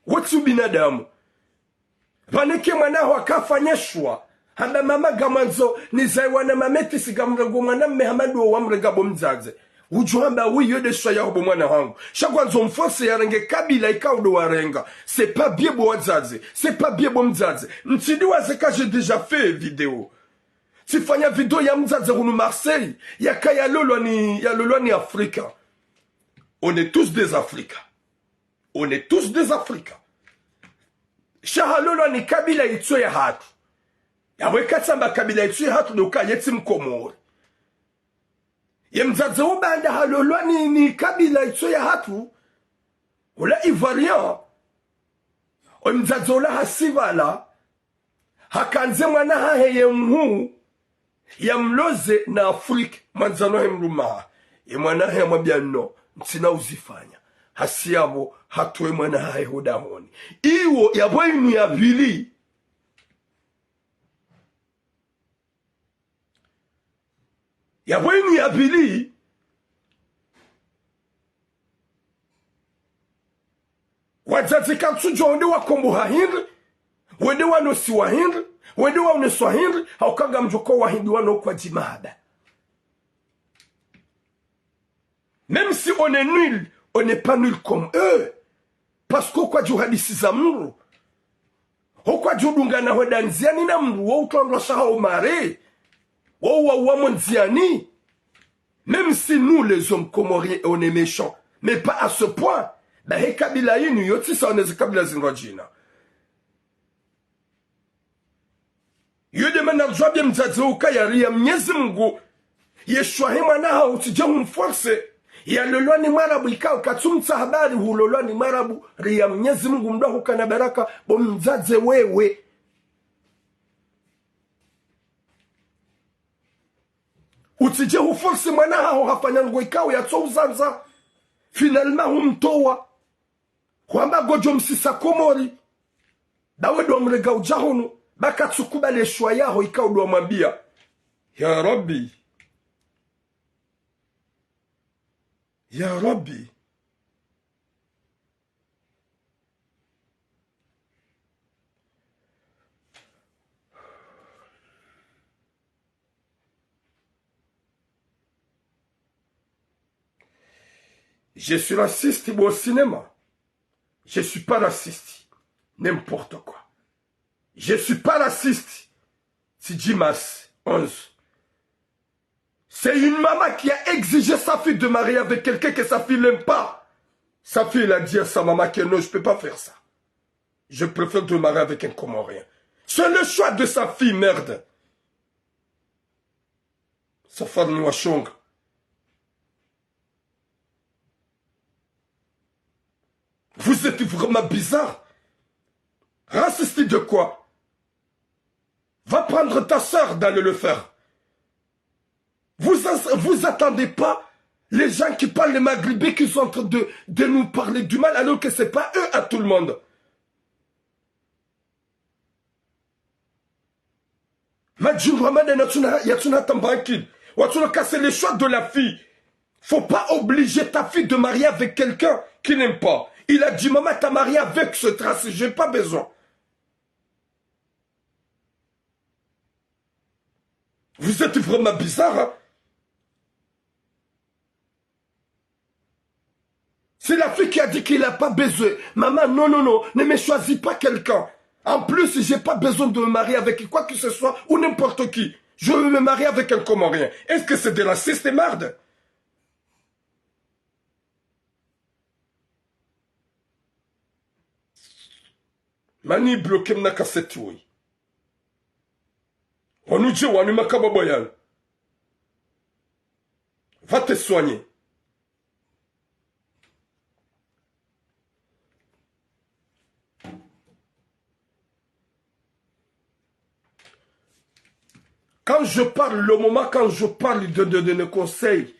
Wotsi ubinadamu. Vaneke manaho akafanyeshwa. Handa mama gamanzo nizaiwana mameti sigamrengo mwana mmehamadu wa mrenga bomzaze. Ujuamba wiyo de soya hobo mwana hangu. Shakwanzo mfose ya renge kabila ikaudo wa renga. C'est pas bien bo wazaze. C'est pas bien bomzaze. Mtidi wazeka j'ai déjà fait vidéo. Sifanya vidéo ya mzaze hunu Marseille. Ya kaya lolo ni Afrika. On est tous des Africains. On est tous des Africains. Shaha lolo ni kabila itso ya hatu. Yawe katsamba kabila itsu hatu doka yetim komori. Yemzaze ubanda halolwa ni kabila itsu ya hatu. Ola Ivoirien. Omzaze ola hasivala. Hakanze mwana haheye mhu. Yamloze na Afrika. Manzano hemruma. Mwana haya mabiano. Ntina uzifanya. Hasiyabo hatuwe mwana hahe hodahoni. Iwo yaboyi ni yabili. Ya weni ya bili wazazi kansujo wende wakombo hahindri wende wano si wahindri wende wano si wahindri haukaga mjoko wahindri wano kwa jimada. Même si on est nul, on n'est pas nul comme eux. Parce que kwa juhadisi za mru hokwa judunga na hodanziani na mru wa utondwa shaha umare même si nous les hommes comoriens on est méchants, mais pas à ce point. Bah he kabila yinu yoti sa oneze kabila zinrojina. Yode manarjwa bia mzazi uka ya ria Mwenyezi Mungu. Yeshwa hema na hao tije humforce. ya lolwani mwarabu ikao katumta habari hulolwani mwarabu riya Mwenyezi Mungu mdogo kana baraka bomzaze wewe utije huforsi mwana hao hafanya ngo ikao ya tsouzanza finalement humtoa kwamba gojo msisa komori dawe do mrega ujahunu baka tsukubale shwa yaho ikao do mwambia ya Rabbi ya Rabbi je suis raciste au cinéma. Je suis pas raciste. N'importe quoi. Je suis pas raciste. C'est Dimas 11. C'est une maman qui a exigé sa fille de marier avec quelqu'un que sa fille n'aime pas. Sa fille, elle a dit à sa maman que non, je peux pas faire ça. Je préfère te marier avec un Comorien. C'est le choix de sa fille, merde. Sa femme Nwachong. Vous êtes vraiment bizarre. Raciste de quoi? Va prendre ta soeur d'aller le faire. Vous attendez pas les gens qui parlent les maghrébins qui sont en train de nous parler du mal alors que c'est pas eux à tout le monde. Majun Ramadan yatuna tambakid. Watuna casser les choix de la fille. Faut pas obliger ta fille de marier avec quelqu'un qui n'aime pas. Il a dit, maman, t'as marié avec ce tracé, j'ai pas besoin. Vous êtes vraiment bizarre, hein? C'est la fille qui a dit qu'il n'a pas besoin. Maman, non, non, non, ne me choisis pas quelqu'un. En plus, j'ai pas besoin de me marier avec quoi que ce soit ou n'importe qui. Je veux me marier avec un Comorien. Est-ce que c'est de la systémarde? Mani bloqué na cassette oui. On nous dit wanu makababoyal. Va te soigner. Quand je parle, le moment quand je parle de conseils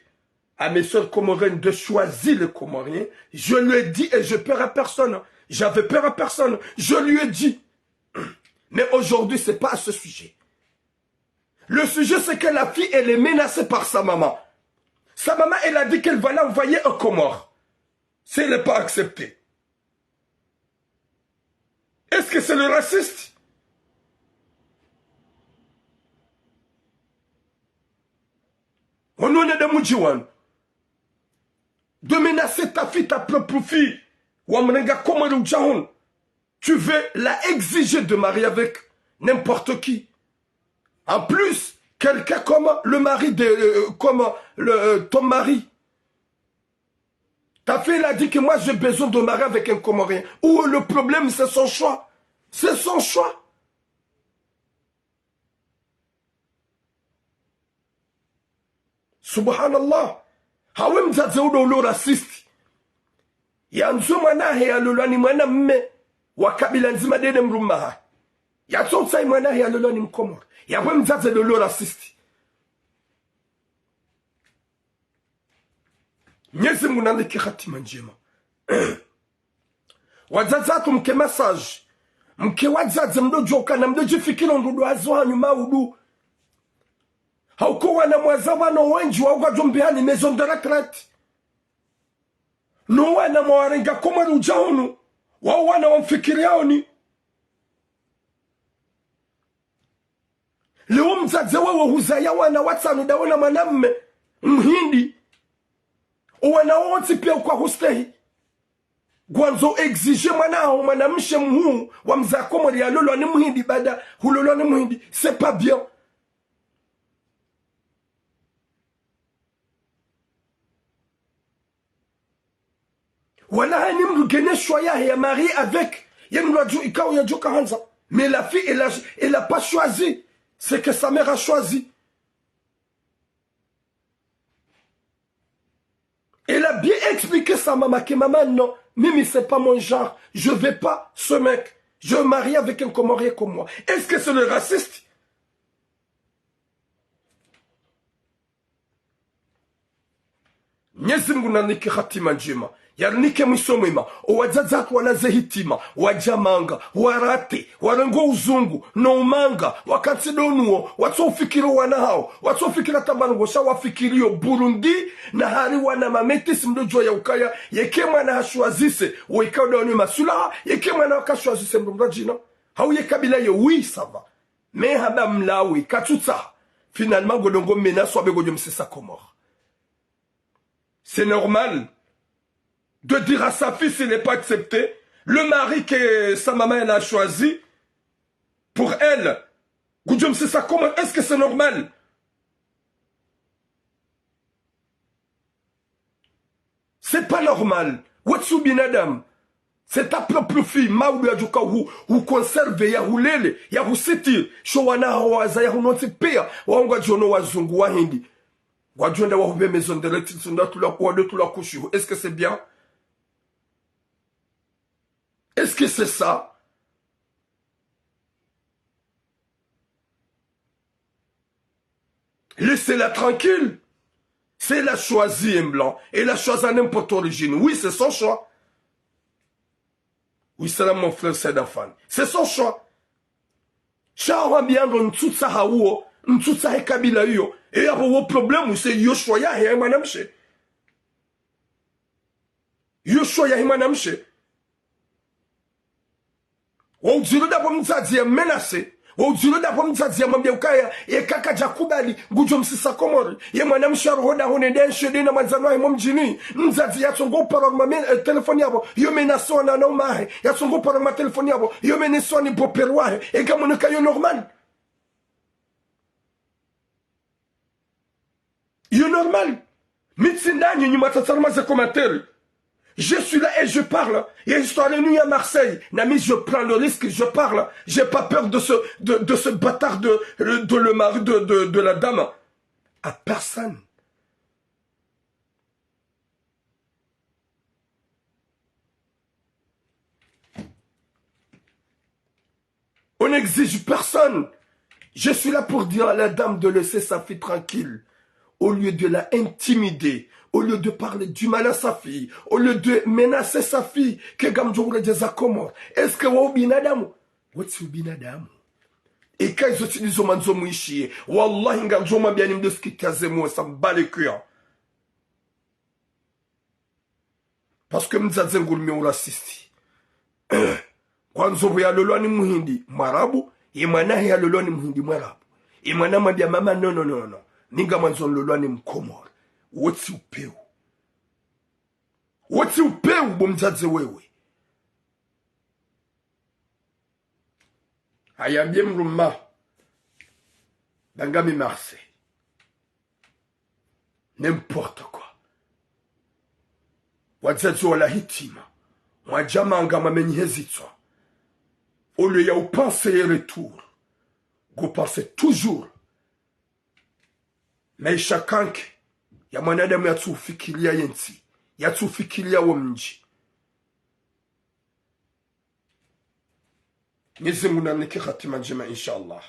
à mes soeurs comoriennes de choisir le Comorien, je lui ai dit et je peur à personne. J'avais peur à personne. Je lui ai dit. Mais aujourd'hui, c'est pas à ce sujet. Le sujet, c'est que la fille, elle est menacée par sa maman. Sa maman, elle a dit qu'elle va l'envoyer au Comore. Si elle n'est pas acceptée. Est-ce que c'est le raciste? On en est de Moudjiwan. De menacer ta fille, ta propre fille. Tu veux la exiger de marier avec n'importe qui. En plus, quelqu'un comme le mari de... ton mari. Ta fille, elle a dit que moi j'ai besoin de marier avec un Comorien. Ou le problème, c'est son choix. C'est son choix. Subhanallah. Hawem zazeudo ulo raciste. Yanzu mwanahe ya lulani mwana mme. Wakabila nzima dede mrumaha. Yatsonsai mwanahe ya lulani mkomor. Yawem zaze ulo raciste. Mwenyezi Mungu nandiki hatima njema. Wazazatu mke massage. Mke wazaze mdojoka na mdojifikino ndudu azwa nyuma udu. Hauko wana mwazawana wenji wawajombeani maison de retraite. No wana mwarenga komari ujahunu. Wana wamfikiriaoni. Leo mzaze wewe huzaya wana watanu dawana mwanamme. Mhindi. Wana wote pia kwa hustehi. Gwanzo exige mwanao mwanamshe mhuu wa mzakomori ya lolo ni mhindi bada hulolo ni mhindi. C'est pas bien. Voilà, elle a marié avec. Mais la fille, elle n'a pas choisi. C'est que sa mère a choisi. Elle bien expliqué ça, maman, que maman, non, Mimi, c'est pas mon genre. Je vais pas ce mec. Je me marie avec un Comorien comme moi. Est-ce que c'est le raciste? Mwenyezi Mungu nanike hatima njema. Yarnike mwiso mwema. Owadzadzatu walaze hitima. Wajamanga. Warate. Warengo uzungu. No umanga. Wakati donuo. Watsofikiro wanahao. Watsofikira tabango. Sha wafikirio Burundi. Na hari wana mametis mdojo ya ukaya. Yeke mwana hashwazise. Wikao daoni masula. Yeke mwana wakashwazise mdomrajina. Hau ye kabila ye. Oui, ça va. Mais haba mlawi. Katutsa. Finalement, godongo mena soabe godyo msesa Comore. C'est normal de dire à sa fille s'il n'est pas accepté. Le mari que sa maman elle a choisi, pour elle, c'est ça, comment est-ce que c'est normal? C'est pas normal. Watsu binadam. C'est ta propre fille. Maulu ajuka ou conserve ya hulele, ya husiti. Showana hawaza ya hunoti pia. Waunga jono wazungu wa hindi. Est-ce que c'est bien? Est-ce que c'est ça? Laissez-la tranquille. C'est elle a choisi un blanc. Elle a choisi n'importe origine. Oui, c'est son choix. Oui, c'est là mon frère Sedafan. C'est son choix. Chawa bien dans tout ça hawo. Mtutsa he kabila hiyo. E hapo wo problemu se Yoshua ya he mwanamshe. Yoshua ya he mwanamshe. Wa udziro dapo mzazi ya menase. Wa udziro dapo mzazi ya mwambia ukaya. Ye kaka jakubali. Ngujo msisa Komori. Ye mwanamshe arohoda hone denshe dina manzano he mjini. Mzazi ya songo para mwa telefoni yabo. Yo menaso na na umahe. Ya songo para mwa telefoni yabo. Yo menaso ni boperwahe. E gamonuka yo normal. Yo normal. Mitsindani ni matatarma za commentaire. Je suis là et je parle. Il y a une histoire de nuit à Marseille. Nami, je prends le risque, je parle. J'ai pas peur de ce bâtard le mari de la dame. À personne. On n'exige personne. Je suis là pour dire à la dame de laisser sa fille tranquille. Au lieu de la intimider, au lieu de parler du mal à sa fille, au lieu de menacer sa fille, que Gamjoura Djeza Komor, est-ce que vous binadamu? What's you binadamu? Et quand ils utilisent manzo mouichie, Wallahi Gamjoma bien de ce qui kazemo, ça me bat les cuirs. Parce que Mzazengul me raciste. Quand vous ya lolo ni muhindi, marabu, imana ya lolo ni muhindi marabu. Imana mabia mama non non non non. Ninga manzon lolo ni mkomor. What's you peu? What's you peu bomzaze wewe? Ayambie mruma. Dangami Marseille. N'importe quoi. Wazazi wala hitima. Wajama angama meni hezitwa. Au lieu ya ou penser retour. Go pensez toujours. Mais chacun ya mwanadamu yatufikiria yensi. Yatufikiria wa mji. Mwenyezi Mungu anike hatima njema inshallah.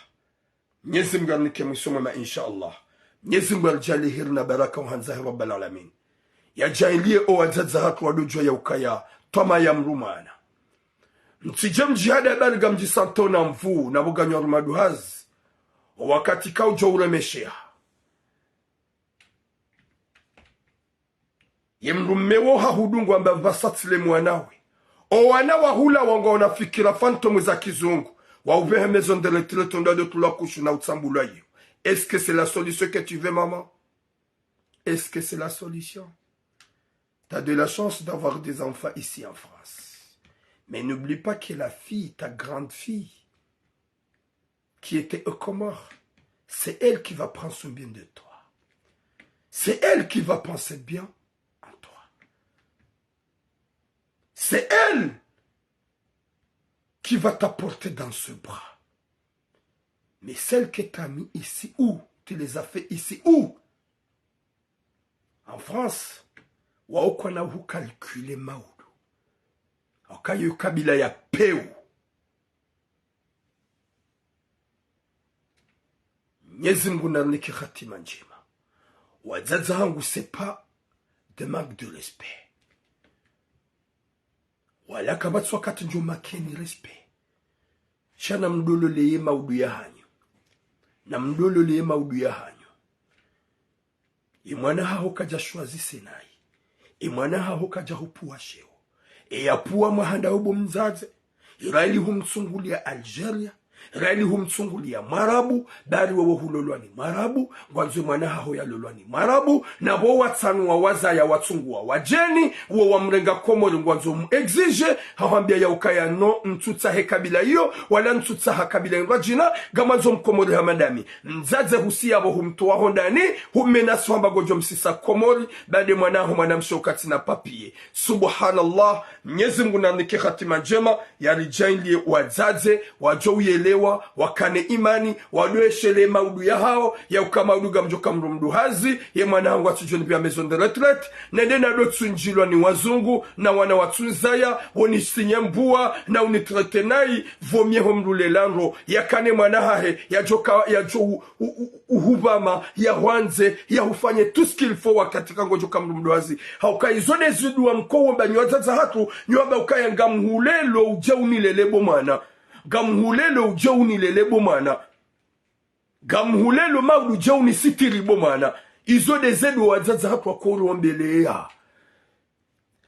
Mwenyezi Mungu anike mwisoma inshallah. Mwenyezi Mungu alijali heri na baraka uhanzahi rabbal alamin. Yajailie o wazaza hatu wadojwa ya ukaya. Toma ya mrumana. Mtije mjihada balga mjisanto na mvu na buganyo rumaduhazi. Wakati kaujo uremeshea. Yemrumewo hahudungu amba vasatile mwanawe. O wanawa hula wanga wanafikira fantomu za kizungu. Wa uvehe maison de retraite tonda de tula kushu na utsambula yo. Est-ce que c'est la solution que tu veux, maman? Est-ce que c'est la solution? T'as de la chance d'avoir des enfants ici en France. Mais n'oublie pas que la fille, ta grande fille, qui était au Comores, c'est elle qui va prendre soin bien de toi. C'est elle qui va penser bien en toi. C'est elle qui va t'apporter dans ce bras. Mais celle que tu as mis ici, où? Tu les as fait ici, où? En France. waokwa na hukalkule maudu wakayo kabila ya peu Mwenyezi Mungu narniki khatima njema wazaza hangu c'est pas de manque de respect wala kabatsu wakati njo makeni respect shana mdolo leye maudu ya hanyo na mdolo leye maudu ya hanyo imwana haho kaja shwazi senai imwana haho kaja hupuwa sheo yapuwa mahanda hubo mzaze iraili humtsungulia Algeria Rali humtsungulia Marabu, bari wewe hulolwa ni Marabu, ngwanzo mwana haho ya lolwa ni Marabu, na bo watsanu wa waza ya watsungua wajeni, uwa wamrenga komori ngwanzo exige, hawambia ya ukaya no mtutsa he kabila hiyo, wala mtutsa ha kabila ngwajina, gamazo mkomori hamadami. Mzaze husi ya bo humtuwa hondani, humenasu hamba gojo msisa komori, bade mwana hu mwana mshokati na papie. Subhanallah, Mwenyezi Mungu na nike khatima njema, ya rijainli wazaze, wajouye wakane imani wadoeshele maudu ya hao ya ukamaudu gamjoka mrumdu hazi ye mwana hangu atujoni bia maison de retraite nende na dotu njilwa ni wazungu na wana watunzaya woni sinyembua na unitrete nai vomye homrule lanro ya kane mwana hahe ya joka ya jo uhubama ya wanze ya ufanye tout ce qu'il faut wakati kango joka mrumdu hazi hauka izode zidu wa mkowo mba nywazaza hatu nywaba ukaya ngamhulelo ujeuni lelebo mwana gamhulelo ujeuni lelebo mana gamhulelo maudu ujeuni sitiri bomana izo de zedu wazaza hatu wakoro mbelea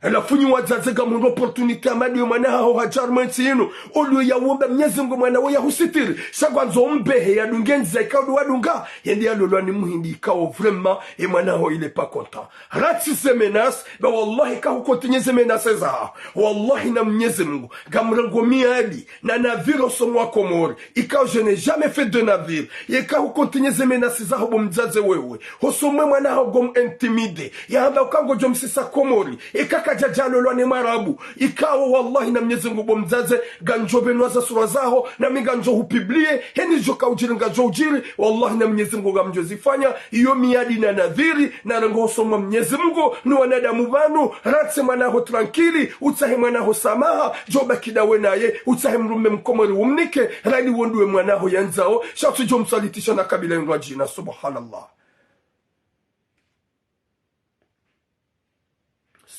alafunyi wazaze gamundu opportunité amadi mwana hao hajarmanti ino olu ya womba Mwenyezi Mungu mwana wa husitiri sagwanzo mbehe ya dungenza ikaudu wadunga yendi ya lolo ni muhindi ikao vraiment et mwana hao il est pas content rati se menace ba wallahi ka hukontinye se menace za wallahi na Mwenyezi Mungu gamrango miadi na navire somwa komori ikao je n'ai jamais fait de navire yeka hukontinye se menace za hobo mzaze wewe hosomwe mwana hao gom intimide ya hamba ukango jomsisa komori ikaka jalo lwa ni Marabu ikawa wallahi na Mwenyezi Mungu bomzaze ganjobe nwaza sura zaho na miganjo hupiblie heni joka ujiri ngajo ujiri wallahi na Mwenyezi Mungu gamjo zifanya iyo miadi na nadhiri na rengo soma Mwenyezi Mungu ni wanadamu banu ratse mwanaho tranquili utahe mwanaho samaha joba kidawe naye utahe mrume mkomori umnike rali wonduwe mwanaho yanzao shatu jo msalitisha na kabila yunwa jina subhanallah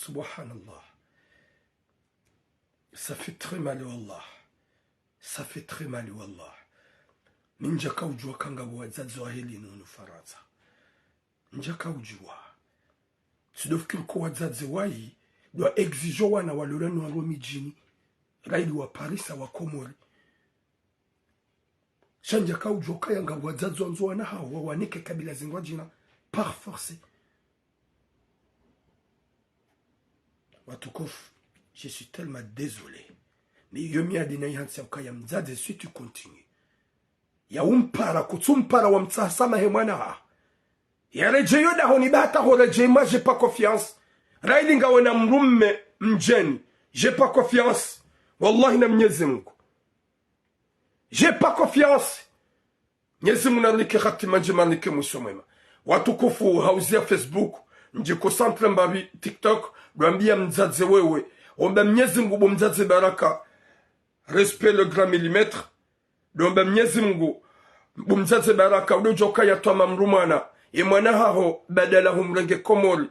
Subhanallah. Ça fait très mal, wallah. Ça fait très mal, wallah. Ninjaka ujua kanga wazazi wa hili nunu Faransa. Ninjaka ujua. Tudofikiri kwa wazazi wai, doa exijo wana waloranu wa Romi jini, raidi wa Parisa wa Komori. Shanjaka ujua kayanga wazazi wanzo wana hawa, wanike kabila zingwa jina, par force. Watukof, je suis tellement désolé. Mais yomi adina yansi ukaya mzaze si tu continues. Ya umpara kutumpara wa mtsasama hemwana ha. Ya rejeyo da honi bata ho rejema j'ai pas confiance. Raidinga wana mrumme mjeni. J'ai pas confiance. Wallahi na Mwenyezi Mungu. J'ai pas confiance. Mwenyezi Mungu narike khatima njema nike musomema. Watukofu hauzia Facebook. Njiko centre mbabi TikTok. Gwambia mzaze wewe omba Mwenyezi Mungu mzaze baraka respect le grand millimètre domba Mwenyezi Mungu mzaze baraka udojoka ya twa mamrumana ye mwana haho badala humrenge komori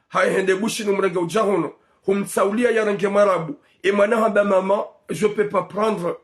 haihende bushi numrenge ujahono humtsaulia ya range Marabu e mwana haba mama je peux pas prendre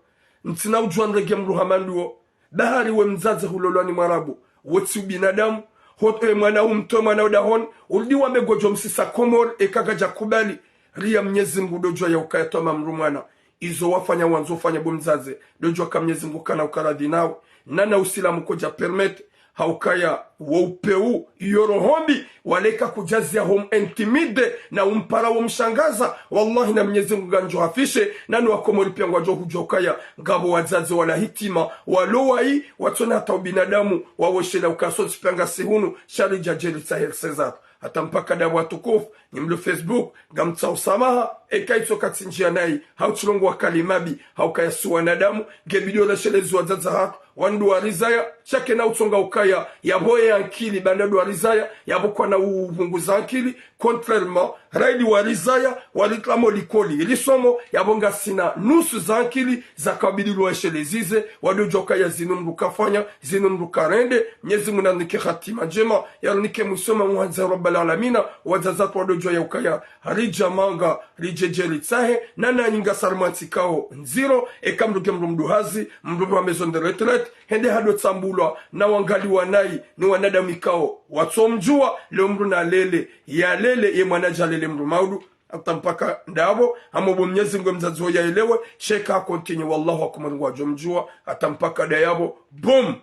ntina ujwanrege mruhamanduo bahari we mzaze hulolwani Marabu wotsi binadamu hoto mwana umto mwana udahon uliwa megojo msisa komor ekagaja kubali ria Mwenyezi Mungu dojo ya ukayato mamrumwana izo wafanya wanzo fanya bomzaze dojo ka Mwenyezi Mungu kana ukaradhi nao nana usilamu koja permit haukaya woupeu yorohombi waleka kujazia hom intimide na umpara wa mshangaza wallahi na Mwenyezi Mungu ganjo hafishe nani wakomori pia ngwajo hujokaya ngabo wazazi wala hitima walowai watona hata binadamu wawoshela ukaso sipanga sihunu shari jajeli sahel Cesar hata mpaka dawa watukufu ni mlo Facebook gamtsa usamaha ekaitso katsinjia nai hauchulongo wa kalimabi haukaya suwa nadamu gebidio la shelezi wazaza hatu wandu wa rizaya chake na utonga ukaya ya boye ankili bandadu wa rizaya ya bukwa na uvunguza ankili contrairement raidi warizaya walitlamo likoli ilisomo yabonga sina nusu za akili za kabili lueshelezize wadojoka ya zinu mlukafanya zinu mlukarende nyezi munanike hatima njema yarnike musoma mwanza rabbal alamina wazazatu wadojo ya ukaya harija manga rijejeli tsahe nana nyinga sarmati kao nziro ekamruke mrumduhazi mrupe wa maison de retraite hende hado tsambulwa na wangali wanai ni wanadamu kao watsomjua leo mru na lele ya lele ye mwanaja lele mru maudu atampaka ndabo amobo mnyezi ngwe mzazo ya elewe sheka kontinye wallahu akumangu wa jomjua atampaka dayabo boom.